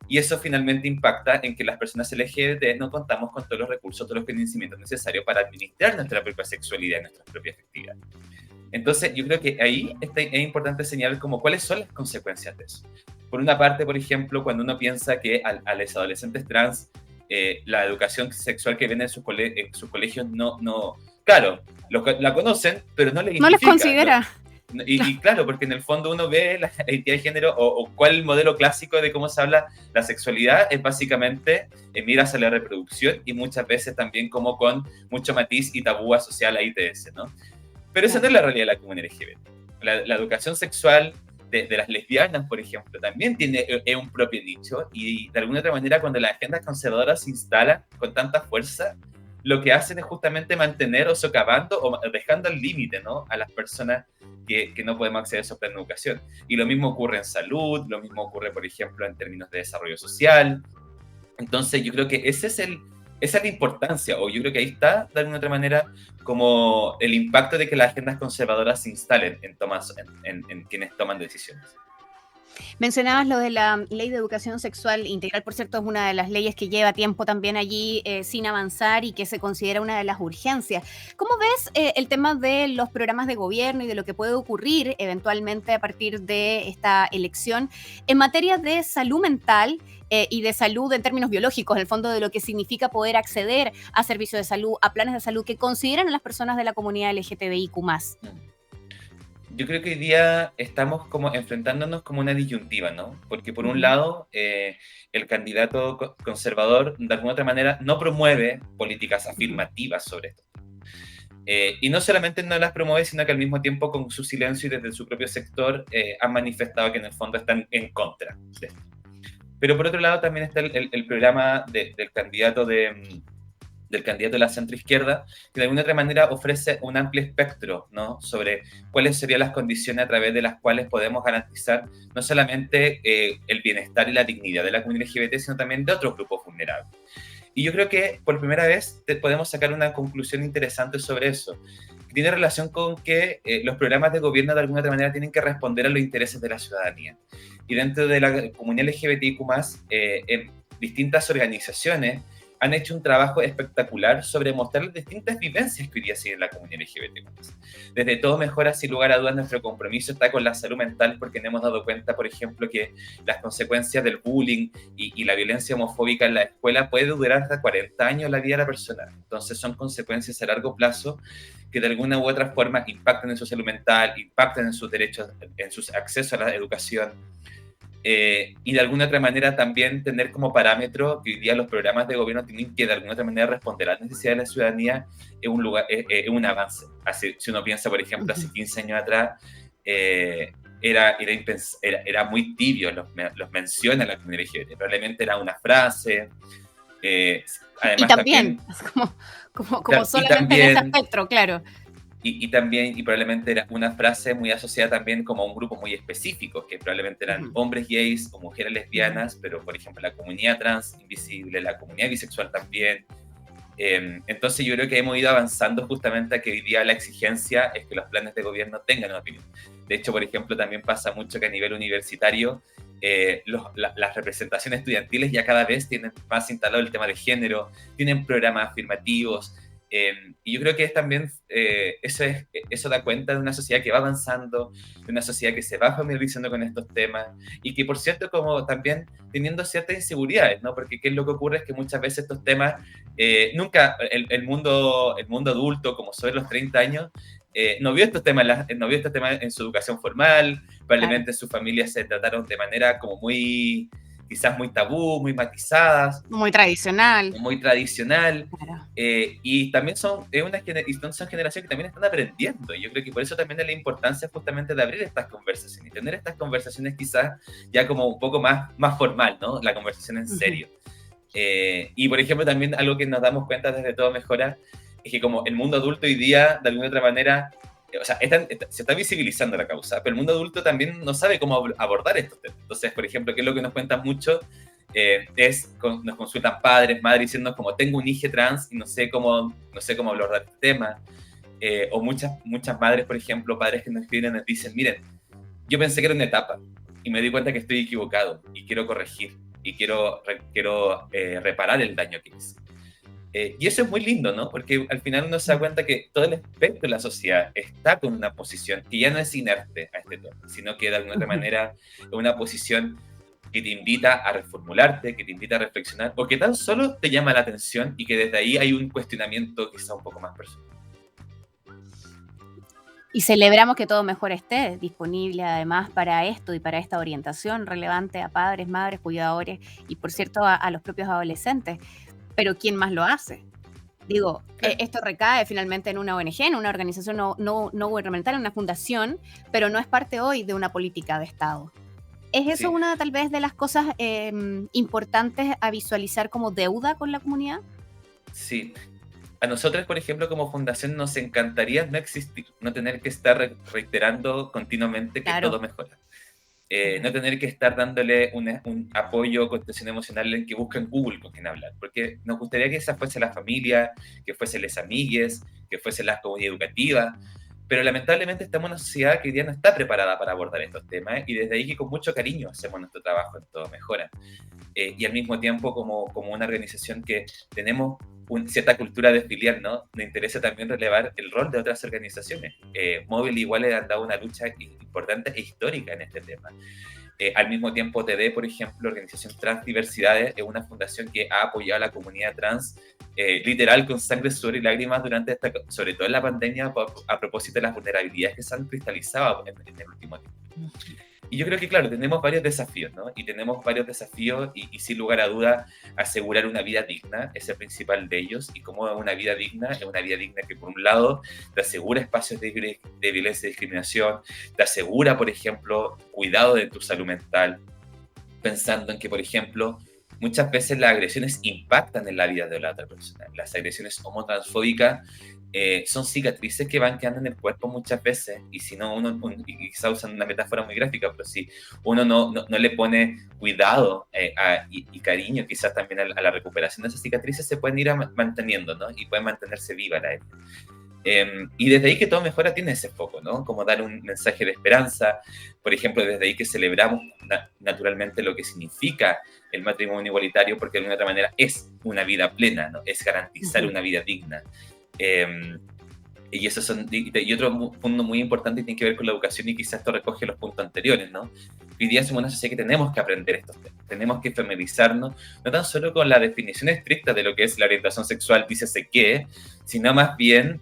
y eso finalmente impacta en que las personas LGBT no contamos con todos los recursos, todos los conocimientos necesarios para administrar nuestra propia sexualidad y nuestra propia afectividad. Entonces, yo creo que ahí es importante señalar como cuáles son las consecuencias de eso. Por una parte, por ejemplo, cuando uno piensa que a los adolescentes trans la educación sexual que viene en sus colegios no claro, la conocen, pero no les considera. Y claro, porque en el fondo uno ve la identidad de género o cuál es el modelo clásico de cómo se habla la sexualidad, es básicamente mira hacia la reproducción y muchas veces también como con mucho matiz y tabú asociado a la ITS, ¿no? Pero esa no es la realidad de la comunidad LGBT. La educación sexual de las lesbianas, por ejemplo, también tiene un propio nicho y de alguna otra manera cuando las agendas conservadoras se instalan con tanta fuerza, lo que hacen es justamente mantener o socavando o dejando al límite, ¿no?, a las personas que no podemos acceder a esa plena educación. Y lo mismo ocurre en salud, lo mismo ocurre, por ejemplo, en términos de desarrollo social. Entonces, yo creo que esa es la importancia, o yo creo que ahí está, de alguna otra manera, como el impacto de que las agendas conservadoras se instalen en quienes toman decisiones. Mencionabas lo de la ley de educación sexual integral, por cierto, es una de las leyes que lleva tiempo también allí sin avanzar y que se considera una de las urgencias. ¿Cómo ves el tema de los programas de gobierno y de lo que puede ocurrir eventualmente a partir de esta elección en materia de salud mental y de salud en términos biológicos, en el fondo de lo que significa poder acceder a servicios de salud, a planes de salud que consideran a las personas de la comunidad LGTBIQ+? Yo creo que hoy día estamos como enfrentándonos como una disyuntiva, ¿no? Porque por un lado, el candidato conservador, de alguna otra manera, no promueve políticas afirmativas sobre esto. Y no solamente no las promueve, sino que al mismo tiempo con su silencio y desde su propio sector han manifestado que en el fondo están en contra de esto. Pero por otro lado también está el programa del candidato del candidato de la centroizquierda, que de alguna otra manera ofrece un amplio espectro, ¿no? Sobre cuáles serían las condiciones a través de las cuales podemos garantizar no solamente el bienestar y la dignidad de la comunidad LGBT, sino también de otros grupos vulnerables. Y yo creo que por primera vez podemos sacar una conclusión interesante sobre eso, que tiene relación con que los programas de gobierno de alguna otra manera tienen que responder a los intereses de la ciudadanía. Y dentro de la comunidad LGBTIQ+, en distintas organizaciones han hecho un trabajo espectacular sobre mostrar las distintas vivencias que hoy día sigue en la comunidad LGBT. Desde Todo Mejora, sin lugar a dudas, nuestro compromiso está con la salud mental, porque nos hemos dado cuenta, por ejemplo, que las consecuencias del bullying y la violencia homofóbica en la escuela puede durar hasta 40 años la vida de la persona. Entonces son consecuencias a largo plazo que de alguna u otra forma impactan en su salud mental, impactan en sus derechos, en sus accesos a la educación. Y de alguna otra manera también tener como parámetro que hoy día los programas de gobierno tienen que de alguna otra manera responder a las necesidades de la ciudadanía es un avance. Así, si uno piensa, por ejemplo, hace 15 años atrás, era muy tibio los menciona a la comunidad LGBT. Probablemente era una frase. Además, y también, como solamente también, en ese espectro, claro. Y también, y probablemente era una frase muy asociada también como a un grupo muy específico, que probablemente eran hombres gays o mujeres lesbianas, pero por ejemplo la comunidad trans invisible, la comunidad bisexual también. Entonces yo creo que hemos ido avanzando justamente a que hoy día la exigencia es que los planes de gobierno tengan una opinión. De hecho, por ejemplo, también pasa mucho que a nivel universitario las representaciones estudiantiles ya cada vez tienen más instalado el tema de género, tienen programas afirmativos. Y yo creo que es también eso da cuenta de una sociedad que va avanzando, de una sociedad que se va familiarizando con estos temas y que, por cierto, como también teniendo ciertas inseguridades, ¿no? Porque qué es lo que ocurre es que muchas veces estos temas, nunca el mundo adulto, como sobre los 30 años, no vio estos temas en su educación formal, probablemente en su familia se trataron de manera como quizás muy tabú, muy matizadas. Muy tradicional. Muy tradicional. Claro. Y también son generaciones que también están aprendiendo. Y yo creo que por eso también es la importancia justamente de abrir estas conversaciones y tener estas conversaciones quizás ya como un poco más formal, ¿no? La conversación en serio. Y por ejemplo también algo que nos damos cuenta desde Todo Mejora es que como el mundo adulto hoy día, de alguna otra manera, o sea, se está visibilizando la causa, pero el mundo adulto también no sabe cómo abordar estos temas. Entonces, por ejemplo, ¿qué es lo que nos cuentan mucho? Nos consultan padres, madres, diciendo como tengo un hijo trans y no sé cómo abordar este tema. O muchas madres, por ejemplo, padres que nos escriben nos dicen, miren, yo pensé que era una etapa y me di cuenta que estoy equivocado y quiero corregir y quiero reparar el daño que hice. Y eso es muy lindo, ¿no? Porque al final uno se da cuenta que todo el espectro de la sociedad está con una posición que ya no es inerte a este tema, sino que de alguna otra manera es una posición que te invita a reformularte, que te invita a reflexionar, o que tan solo te llama la atención y que desde ahí hay un cuestionamiento quizá un poco más personal. Y celebramos que Todo Mejora esté disponible además para esto y para esta orientación relevante a padres, madres, cuidadores y por cierto a los propios adolescentes. Pero ¿quién más lo hace? Digo, esto recae finalmente en una ONG, en una organización no gubernamental, en una fundación, pero no es parte hoy de una política de Estado. ¿Es eso una tal vez de las cosas importantes a visualizar como deuda con la comunidad? Sí. A nosotros, por ejemplo, como fundación nos encantaría no existir, no tener que estar reiterando continuamente que todo mejora. No tener que estar dándole un apoyo, contención emocional en que busquen Google con quien hablar, porque nos gustaría que esa fuese la familia, que fuesen las amigues, que fuesen las comunidades educativas, pero lamentablemente estamos en una sociedad que hoy día no está preparada para abordar estos temas y desde ahí que con mucho cariño hacemos nuestro trabajo en Todo Mejora. Y al mismo tiempo como una organización que tenemos cierta cultura de filial, ¿no? Me interesa también relevar el rol de otras organizaciones. Móvil igual le han dado una lucha importante e histórica en este tema. Al mismo tiempo, TD, por ejemplo, Organización Transdiversidades, es una fundación que ha apoyado a la comunidad trans, literal, con sangre, sudor y lágrimas durante sobre todo en la pandemia, a propósito de las vulnerabilidades que se han cristalizado en el último tiempo. Y yo creo que, claro, tenemos varios desafíos, ¿no? Y sin lugar a duda, asegurar una vida digna es el principal de ellos. Y como una vida digna, es una vida digna que, por un lado, te asegura espacios de violencia y discriminación, te asegura, por ejemplo, cuidado de tu salud mental, pensando en que, por ejemplo, muchas veces las agresiones impactan en la vida de la otra persona. Las agresiones homotransfóbicas son cicatrices que van quedando en el cuerpo muchas veces, y si no, y quizá usan una metáfora muy gráfica, pero si uno no le pone cuidado y cariño quizás también a la recuperación de esas cicatrices, se pueden ir manteniendo, ¿no? Y pueden mantenerse viva la herida. Y desde ahí que Todo Mejora tiene ese foco, ¿no? Como dar un mensaje de esperanza. Por ejemplo, desde ahí que celebramos naturalmente lo que significa el matrimonio igualitario, porque de alguna otra manera es una vida plena, ¿no? Es garantizar una vida digna. Y otro punto muy importante tiene que ver con la educación, y quizás esto recoge los puntos anteriores, ¿no? Hoy día somos una sociedad que tenemos que aprender estos temas, tenemos que familiarizarnos, no tan solo con la definición estricta de lo que es la orientación sexual, dícese qué, sino más bien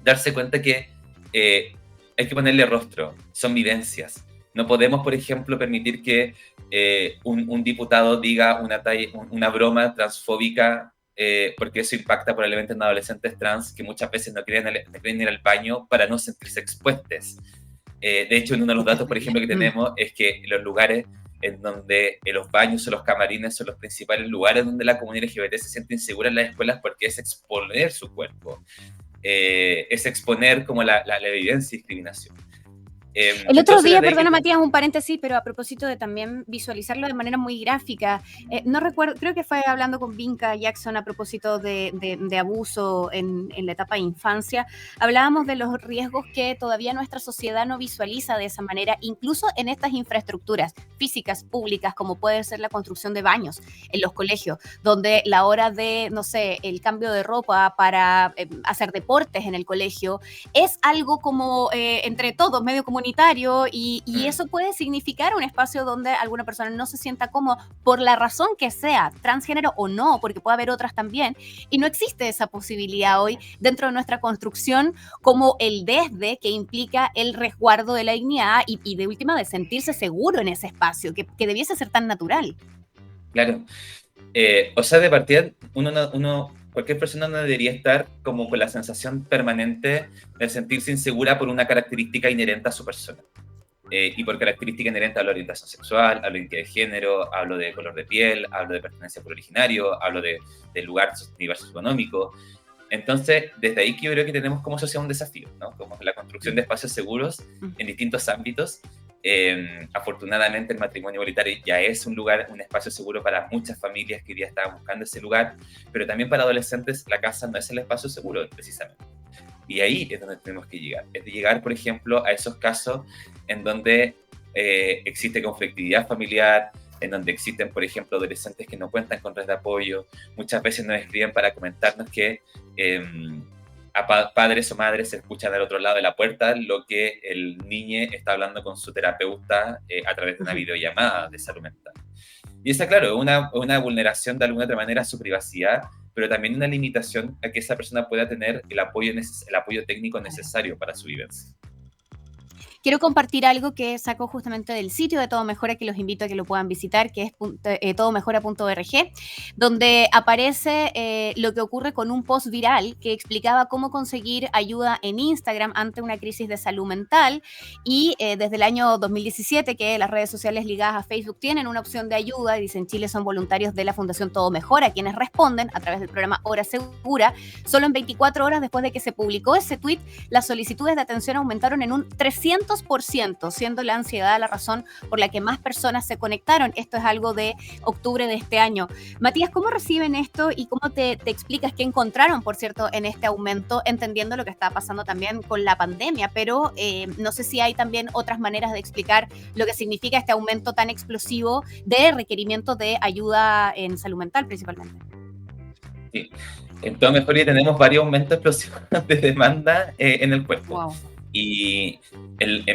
darse cuenta que hay que ponerle rostro, son vivencias. No podemos, por ejemplo, permitir que un diputado diga una broma transfóbica, porque eso impacta probablemente en adolescentes trans que muchas veces no quieren ir al baño para no sentirse expuestos. De hecho, uno de los datos, por ejemplo, que tenemos es que los lugares en donde los baños o los camarines son los principales lugares donde la comunidad LGBT se siente insegura en las escuelas, porque es exponer su cuerpo, es exponer como la evidencia y discriminación. El otro día, perdona Matías, un paréntesis, pero a propósito de también visualizarlo de manera muy gráfica, no recuerdo, creo que fue hablando con Vinca Jackson a propósito de abuso en la etapa de infancia, hablábamos de los riesgos que todavía nuestra sociedad no visualiza de esa manera, incluso en estas infraestructuras físicas públicas, como puede ser la construcción de baños en los colegios, donde la hora de, no sé, el cambio de ropa para hacer deportes en el colegio, es algo como entre todos, medio comunitario, y eso puede significar un espacio donde alguna persona no se sienta cómoda por la razón que sea, transgénero o no, porque puede haber otras también, y no existe esa posibilidad hoy dentro de nuestra construcción, como el desde, que implica el resguardo de la dignidad y de última de sentirse seguro en ese espacio, que debiese ser tan natural. Claro. O sea, de partida, cualquier persona no debería estar como con la sensación permanente de sentirse insegura por una característica inherente a su persona. Y por característica inherente hablo de orientación sexual, hablo de identidad de género, hablo de color de piel, hablo de pertenencia por originario, hablo de lugar nivel socioeconómico. Entonces, desde ahí que yo creo que tenemos como sociedad un desafío, ¿no? Como la construcción de espacios seguros en distintos ámbitos. Afortunadamente el matrimonio igualitario ya es un espacio seguro para muchas familias que hoy día estaban buscando ese lugar, pero también para adolescentes la casa no es el espacio seguro precisamente. Y ahí es donde tenemos que llegar. Es de llegar, por ejemplo, a esos casos en donde existe conflictividad familiar, en donde existen, por ejemplo, adolescentes que no cuentan con red de apoyo. Muchas veces nos escriben para comentarnos que a padres o madres se escuchan al otro lado de la puerta lo que el niño está hablando con su terapeuta a través de una videollamada de salud mental. Y esa, claro, es una vulneración de alguna otra manera a su privacidad, pero también una limitación a que esa persona pueda tener el apoyo técnico necesario para su vivencia. Quiero compartir algo que saco justamente del sitio de Todo Mejora, que los invito a que lo puedan visitar, que es todomejora.org, donde aparece lo que ocurre con un post viral que explicaba cómo conseguir ayuda en Instagram ante una crisis de salud mental, y desde el año 2017 que las redes sociales ligadas a Facebook tienen una opción de ayuda, y dicen Chile son voluntarios de la Fundación Todo Mejora quienes responden a través del programa Hora Segura. Solo en 24 horas después de que se publicó ese tweet, las solicitudes de atención aumentaron en un 300%, siendo la ansiedad la razón por la que más personas se conectaron. Esto es algo de octubre de este año. Matías, ¿cómo reciben esto y cómo te explicas qué encontraron, por cierto, en este aumento, entendiendo lo que está pasando también con la pandemia? Pero no sé si hay también otras maneras de explicar lo que significa este aumento tan explosivo de requerimiento de ayuda en salud mental, principalmente. Sí, en Todo Mejora tenemos varios aumentos explosivos de demanda en el cuerpo. Wow. Y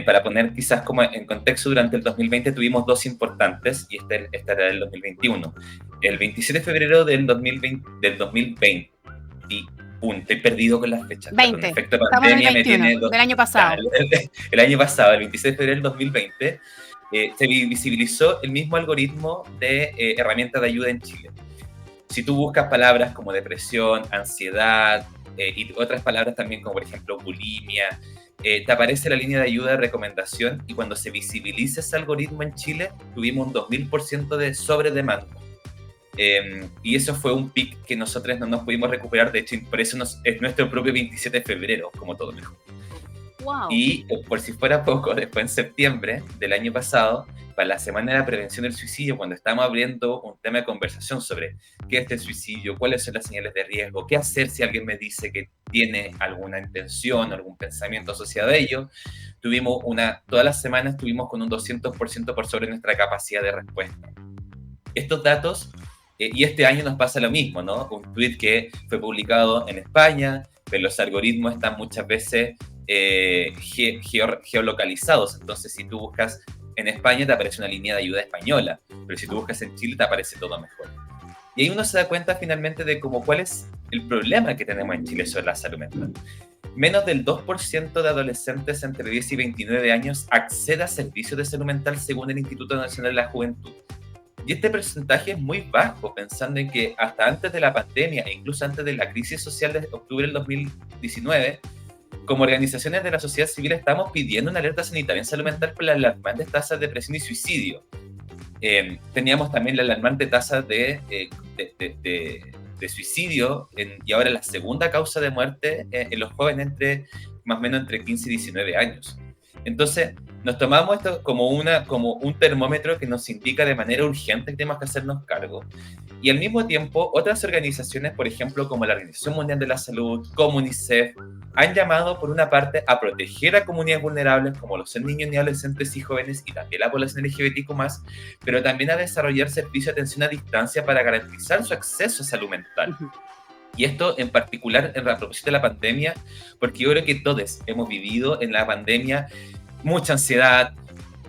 para poner quizás como en contexto, durante el 2020 tuvimos dos importantes, y esta era del 2021. El 27 de febrero del 2020, estoy perdido con las fechas. 20. El efecto Estamos en el pandemia 21, me tiene... del año pasado. El año pasado, el 26 de febrero del 2020, se visibilizó el mismo algoritmo de herramientas de ayuda en Chile. Si tú buscas palabras como depresión, ansiedad, y otras palabras también como por ejemplo bulimia, te aparece la línea de ayuda de recomendación, y cuando se visibiliza ese algoritmo en Chile, tuvimos un 2000% de sobredemanda. Y eso fue un pic que nosotros no nos pudimos recuperar, de hecho, por eso es nuestro propio 27 de febrero, como todo mejor. Wow. Y por si fuera poco, después en septiembre del año pasado, para la Semana de la Prevención del Suicidio, cuando estamos abriendo un tema de conversación sobre qué es el suicidio, cuáles son las señales de riesgo, qué hacer si alguien me dice que tiene alguna intención, algún pensamiento asociado a ello, todas las semanas estuvimos con un 200% por sobre nuestra capacidad de respuesta. Estos datos, y este año nos pasa lo mismo, ¿no? Un tweet que fue publicado en España, pero los algoritmos están muchas veces geolocalizados. Entonces, si tú buscas en España, te aparece una línea de ayuda española, pero si tú buscas en Chile, te aparece todo mejor. Y ahí uno se da cuenta finalmente de cuál es el problema que tenemos en Chile sobre la salud mental. Menos del 2% de adolescentes entre 10 y 29 años accede a servicios de salud mental según el Instituto Nacional de la Juventud. Y este porcentaje es muy bajo, pensando en que hasta antes de la pandemia e incluso antes de la crisis social de octubre del 2019, como organizaciones de la sociedad civil estamos pidiendo una alerta sanitaria en salud mental por las alarmantes tasas de depresión y suicidio. Teníamos también la alarmante tasa de suicidio, y ahora la segunda causa de muerte en los jóvenes más o menos entre 15 y 19 años. Entonces, nos tomamos esto como un termómetro que nos indica de manera urgente que tenemos que hacernos cargo. Y al mismo tiempo, otras organizaciones, por ejemplo, como la Organización Mundial de la Salud, como UNICEF, han llamado, por una parte, a proteger a comunidades vulnerables, como los niños, ni adolescentes y jóvenes, y también la población LGBTQ+, pero también a desarrollar servicios de atención a distancia para garantizar su acceso a salud mental. Y esto en particular a propósito de la pandemia, porque yo creo que todos hemos vivido en la pandemia mucha ansiedad,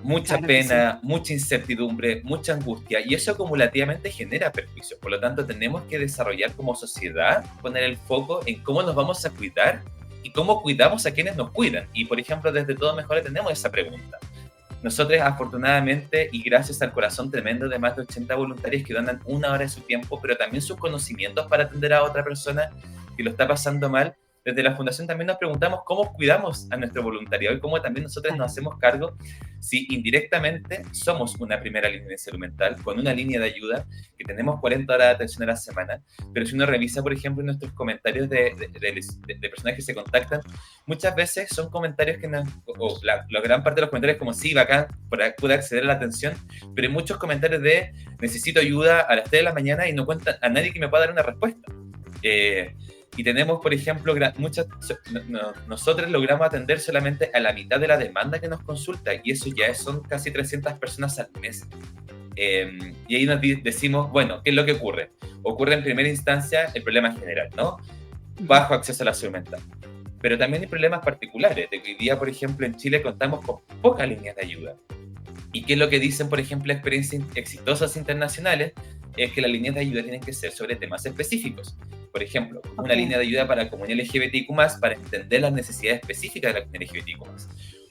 mucha pena, mucha incertidumbre, mucha angustia, y eso acumulativamente genera perjuicios. Por lo tanto, tenemos que desarrollar como sociedad, poner el foco en cómo nos vamos a cuidar y cómo cuidamos a quienes nos cuidan. Y, por ejemplo, desde Todo Mejor tenemos esa pregunta. Nosotros, afortunadamente, y gracias al corazón tremendo de más de 80 voluntarios que donan 1 hora de su tiempo, pero también sus conocimientos para atender a otra persona que lo está pasando mal, desde la Fundación también nos preguntamos cómo cuidamos a nuestro voluntariado y cómo también nosotros nos hacemos cargo si indirectamente somos una primera línea de salud mental con una línea de ayuda que tenemos 40 horas de atención a la semana, pero si uno revisa, por ejemplo, nuestros comentarios de personas que se contactan, muchas veces son comentarios que la gran parte de los comentarios como sí, bacán, pude acceder a la atención, pero hay muchos comentarios de necesito ayuda a las 3 de la mañana y no cuenta a nadie que me pueda dar una respuesta. Y tenemos, por ejemplo, nosotros logramos atender solamente a la mitad de la demanda que nos consulta, y eso ya son casi 300 personas al mes. Y ahí nos decimos, bueno, ¿qué es lo que ocurre? Ocurre en primera instancia el problema general, ¿no? Bajo acceso a la salud mental. Pero también hay problemas particulares, de que hoy día, por ejemplo, en Chile contamos con pocas líneas de ayuda. ¿Y qué es lo que dicen, por ejemplo, experiencias exitosas internacionales? Es que las líneas de ayuda tienen que ser sobre temas específicos. Por ejemplo, una línea de ayuda para la comunidad LGBTQ+, para entender las necesidades específicas de la comunidad LGBTQ+.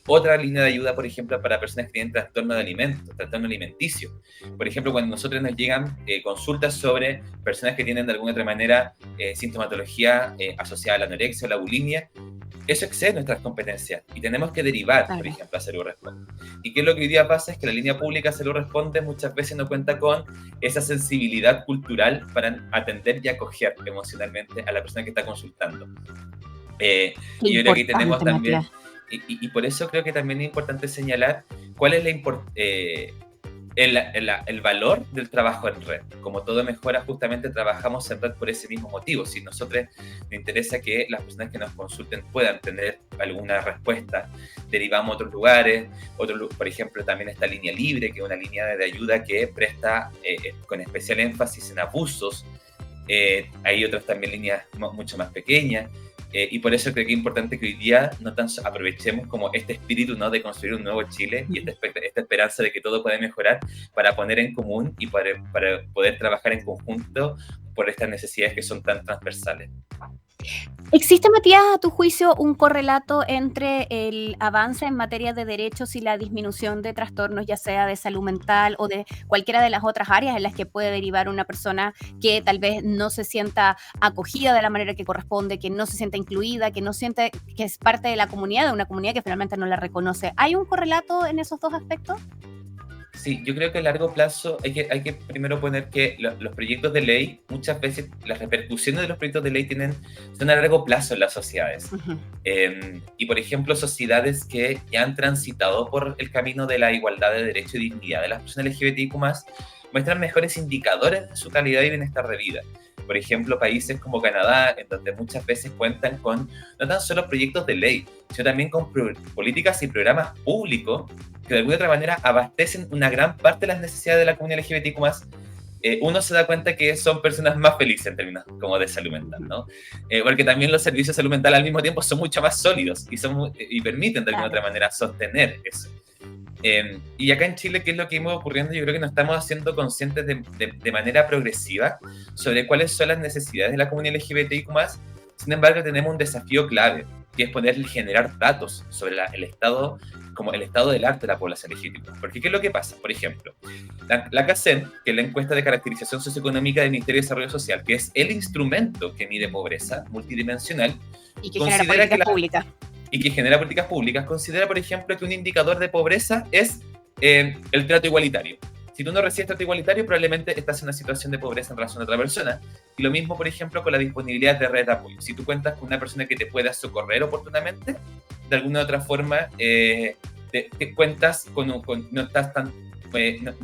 Otra línea de ayuda, por ejemplo, para personas que tienen trastorno alimenticio. Por ejemplo, cuando nosotros nos llegan consultas sobre personas que tienen de alguna otra manera sintomatología asociada a la anorexia o la bulimia, eso excede nuestras competencias y tenemos que derivar, por ejemplo, a Salud Responde. ¿Y qué es lo que hoy día pasa? Es que la línea pública Salud Responde muchas veces no cuenta con esa sensibilidad cultural para atender y acoger emocionalmente a la persona que está consultando. Y yo creo que aquí tenemos también, y por eso creo que también es importante señalar cuál es el valor del trabajo en red. Como Todo Mejora, justamente trabajamos en red por ese mismo motivo. Si nosotros nos interesa que las personas que nos consulten puedan tener alguna respuesta, derivamos a otros lugares. Por ejemplo, también está Línea Libre, que es una línea de ayuda que presta con especial énfasis en abusos. Hay otras también líneas mucho más pequeñas. Y por eso creo que es importante que hoy día no tan aprovechemos como este espíritu, ¿no?, de construir un nuevo Chile y esta esperanza de que todo puede mejorar para poner en común y para poder trabajar en conjunto por estas necesidades que son tan transversales. ¿Existe, Matías, a tu juicio, un correlato entre el avance en materia de derechos y la disminución de trastornos, ya sea de salud mental o de cualquiera de las otras áreas en las que puede derivar una persona que tal vez no se sienta acogida de la manera que corresponde, que no se sienta incluida, que no siente que es parte de la comunidad, de una comunidad que finalmente no la reconoce? ¿Hay un correlato en esos dos aspectos? Sí, yo creo que a largo plazo hay que primero poner que los proyectos de ley, muchas veces las repercusiones de los proyectos de ley son a largo plazo en las sociedades. Ujú. Y por ejemplo, sociedades que ya han transitado por el camino de la igualdad de derecho y dignidad de las personas LGBTIQ+, muestran mejores indicadores de su calidad y bienestar de vida. Por ejemplo, países como Canadá, en donde muchas veces cuentan con no tan solo proyectos de ley, sino también con políticas y programas públicos que de alguna otra manera abastecen una gran parte de las necesidades de la comunidad LGBTIQ+, uno se da cuenta que son personas más felices en términos como de salud mental, ¿no? Porque también los servicios de salud mental al mismo tiempo son mucho más sólidos y permiten de alguna otra manera sostener eso. Y acá en Chile, ¿qué es lo que iba ocurriendo? Yo creo que nos estamos haciendo conscientes de manera progresiva sobre cuáles son las necesidades de la comunidad LGBTIQ+. Sin embargo, tenemos un desafío clave, que es poder generar datos sobre el estado del arte de la población LGBTIQ+. Porque ¿qué es lo que pasa? Por ejemplo, la CACEN, que es la encuesta de caracterización socioeconómica del Ministerio de Desarrollo Social, que es el instrumento que mide pobreza multidimensional, Y que genera políticas públicas. y que genera políticas públicas, considera, por ejemplo, que un indicador de pobreza es el trato igualitario. Si tú no recibes trato igualitario, probablemente estás en una situación de pobreza en relación a otra persona. Y lo mismo, por ejemplo, con la disponibilidad de red de apoyo. Si tú cuentas con una persona que te pueda socorrer oportunamente, de alguna u otra forma, te cuentas no estás tan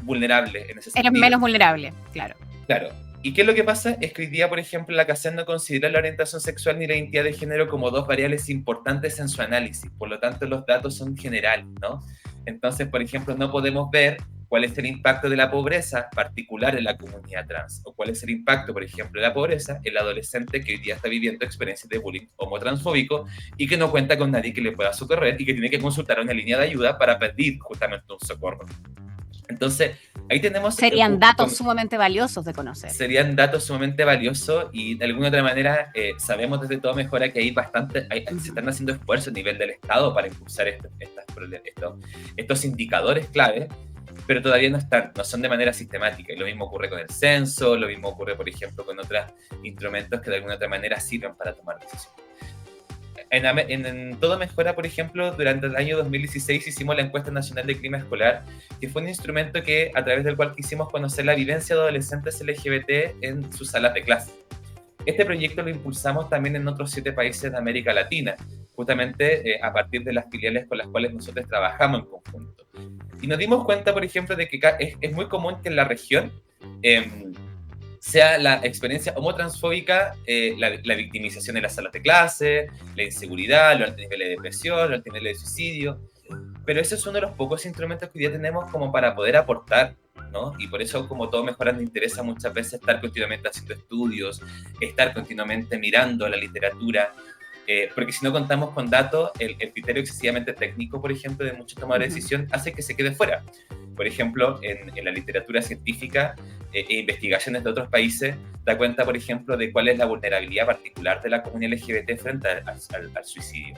vulnerable en ese sentido. Eres menos vulnerable, claro. Claro. ¿Y qué es lo que pasa? Es que hoy día, por ejemplo, la CACEN no considera la orientación sexual ni la identidad de género como dos variables importantes en su análisis. Por lo tanto, los datos son generales, ¿no? Entonces, por ejemplo, no podemos ver cuál es el impacto de la pobreza particular en la comunidad trans, o cuál es el impacto, por ejemplo, de la pobreza en el adolescente que hoy día está viviendo experiencias de bullying homotransfóbico y que no cuenta con nadie que le pueda socorrer y que tiene que consultar una línea de ayuda para pedir justamente un socorro. Entonces, ahí tenemos... Serían datos sumamente valiosos de conocer. Serían datos sumamente valiosos y de alguna otra manera sabemos desde Todo Mejora que hay se están haciendo esfuerzos a nivel del Estado para impulsar estos indicadores clave, pero todavía no son de manera sistemática. Y lo mismo ocurre con el censo, lo mismo ocurre, por ejemplo, con otros instrumentos que de alguna otra manera sirven para tomar decisiones. En Todo Mejora, por ejemplo, durante el año 2016 hicimos la encuesta nacional de clima escolar, que fue un instrumento a través del cual quisimos conocer la vivencia de adolescentes LGBT en sus salas de clase. Este proyecto lo impulsamos también en otros 7 países de América Latina, justamente a partir de las filiales con las cuales nosotros trabajamos en conjunto. Y nos dimos cuenta, por ejemplo, de que es muy común que en la región sea la experiencia homotransfóbica, la victimización en las salas de clase, la inseguridad, los altos niveles de depresión, los altos niveles de suicidio. Pero ese es uno de los pocos instrumentos que hoy día tenemos como para poder aportar, ¿no? Y por eso, como Todo Mejora, nos interesa muchas veces estar continuamente haciendo estudios, estar continuamente mirando la literatura, porque si no contamos con datos, el criterio excesivamente técnico, por ejemplo, de muchos tomadores de decisión, hace que se quede fuera. Por ejemplo, en la literatura científica e investigaciones de otros países, da cuenta, por ejemplo, de cuál es la vulnerabilidad particular de la comunidad LGBT frente al suicidio.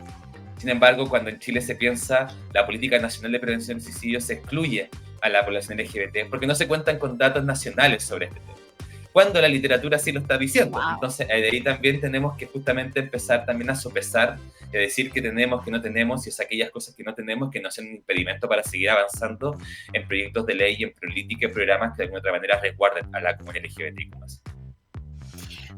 Sin embargo, cuando en Chile se piensa la política nacional de prevención del suicidio, se excluye a la población LGBT porque no se cuentan con datos nacionales sobre este tema, cuando la literatura sí lo está diciendo. Wow. Entonces, de ahí también tenemos que justamente empezar también a sopesar, decir que tenemos, que no tenemos, y es aquellas cosas que no tenemos que no sean un impedimento para seguir avanzando en proyectos de ley, en política y programas que de alguna otra manera resguarden a la comunidad LGBTIQ+.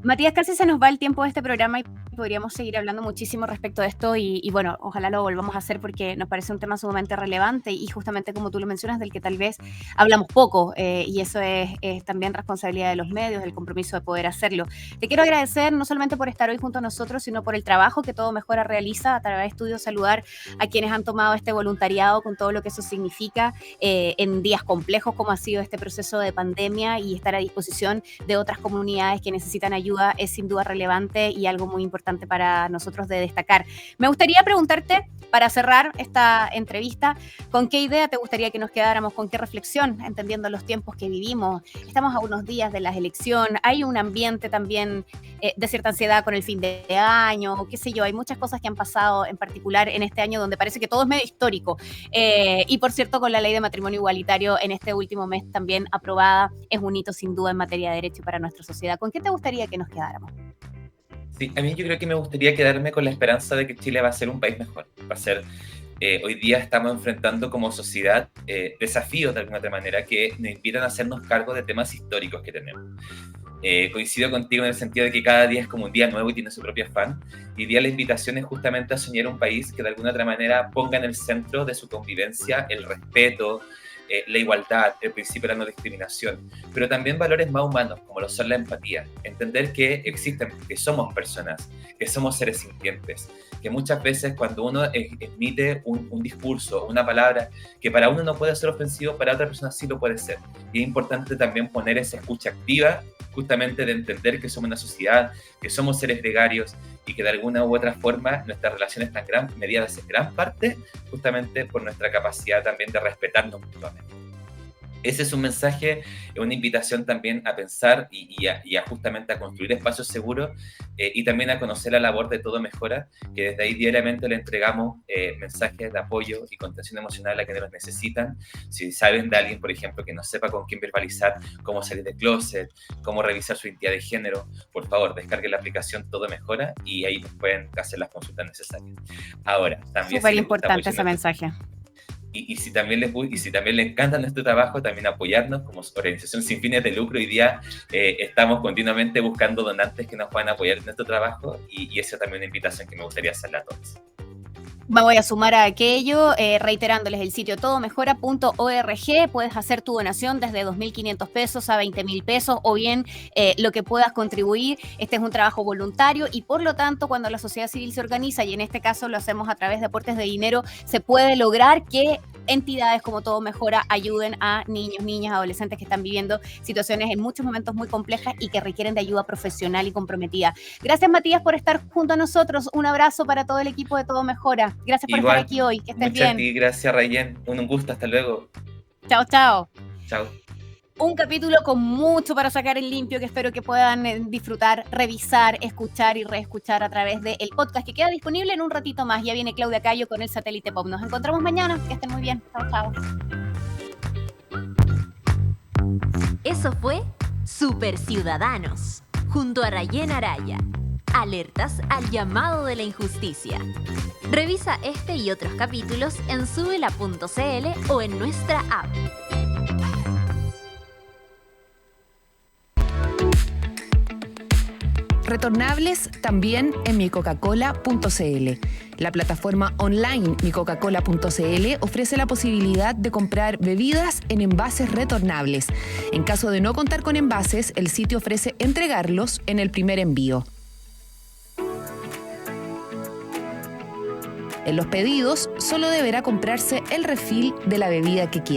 Matías, casi se nos va el tiempo de este programa y podríamos seguir hablando muchísimo respecto de esto y bueno, ojalá lo volvamos a hacer porque nos parece un tema sumamente relevante y justamente como tú lo mencionas, del que tal vez hablamos poco y eso es también responsabilidad de los medios, el compromiso de poder hacerlo. Te quiero agradecer no solamente por estar hoy junto a nosotros, sino por el trabajo que Todo Mejora realiza a través de estudios, saludar a quienes han tomado este voluntariado con todo lo que eso significa en días complejos como ha sido este proceso de pandemia y estar a disposición de otras comunidades que necesitan ayuda es sin duda relevante y algo muy importante importante para nosotros de destacar. Me gustaría preguntarte, para cerrar esta entrevista, ¿con qué idea te gustaría que nos quedáramos? ¿Con qué reflexión? Entendiendo los tiempos que vivimos. Estamos a unos días de las elecciones. Hay un ambiente también de cierta ansiedad con el fin de año, qué sé yo. Hay muchas cosas que han pasado, en particular en este año, donde parece que todo es medio histórico. Y por cierto, con la ley de matrimonio igualitario en este último mes también aprobada, es un hito sin duda en materia de derecho para nuestra sociedad. ¿Con qué te gustaría que nos quedáramos? Sí, a mí yo creo que me gustaría quedarme con la esperanza de que Chile va a ser un país mejor. Va a ser, hoy día estamos enfrentando como sociedad desafíos de alguna otra manera que nos invitan a hacernos cargo de temas históricos que tenemos. Coincido contigo en el sentido de que cada día es como un día nuevo y tiene su propio afán. Y hoy día la invitación es justamente a soñar un país que de alguna otra manera ponga en el centro de su convivencia el respeto, la igualdad, el principio de la no discriminación, pero también valores más humanos, como lo son la empatía. Entender que existen, que somos personas, que somos seres sintientes, que muchas veces cuando uno emite un discurso, una palabra, que para uno no puede ser ofensivo, para otra persona sí lo puede ser. Y es importante también poner esa escucha activa, justamente de entender que somos una sociedad, que somos seres gregarios y que de alguna u otra forma nuestras relaciones están mediadas en gran parte justamente por nuestra capacidad también de respetarnos mutuamente. Ese es un mensaje, una invitación también a pensar y a justamente a construir espacios seguros y también a conocer la labor de Todo Mejora, que desde ahí diariamente le entregamos mensajes de apoyo y contención emocional a quienes los necesitan. Si saben de alguien, por ejemplo, que no sepa con quién verbalizar cómo salir del closet, cómo revisar su identidad de género, por favor, descarguen la aplicación Todo Mejora y ahí pueden hacer las consultas necesarias. Ahora, también... Súper importante ese mensaje. Y si también les encanta nuestro trabajo, también apoyarnos como organización sin fines de lucro. Hoy día estamos continuamente buscando donantes que nos puedan apoyar en nuestro trabajo y esa también es una invitación que me gustaría hacerle a todos. Me voy a sumar a aquello, reiterándoles el sitio todomejora.org. Puedes hacer tu donación desde 2.500 pesos a 20.000 pesos o bien lo que puedas contribuir. Este es un trabajo voluntario y por lo tanto cuando la sociedad civil se organiza, y en este caso lo hacemos a través de aportes de dinero, se puede lograr que entidades como Todo Mejora ayuden a niños, niñas, adolescentes que están viviendo situaciones en muchos momentos muy complejas y que requieren de ayuda profesional y comprometida. Gracias, Matías, por estar junto a nosotros. Un abrazo para todo el equipo de Todo Mejora. Gracias por estar aquí hoy. Que estés bien. A ti, gracias, Rayen. Un gusto. Hasta luego. Chao, chao. Chao. Un capítulo con mucho para sacar en limpio que espero que puedan disfrutar, revisar, escuchar y reescuchar a través del podcast que queda disponible en un ratito más. Ya viene Claudia Cayo con el Satélite Pop. Nos encontramos mañana. Que estén muy bien. Chao, chao. Eso fue Super Ciudadanos, junto a Rayen Araya. Alertas al llamado de la injusticia. Revisa este y otros capítulos en subela.cl o en nuestra app. Retornables también en micocacola.cl. La plataforma online micocacola.cl ofrece la posibilidad de comprar bebidas en envases retornables. En caso de no contar con envases, el sitio ofrece entregarlos en el primer envío. En los pedidos, solo deberá comprarse el refill de la bebida que quiera.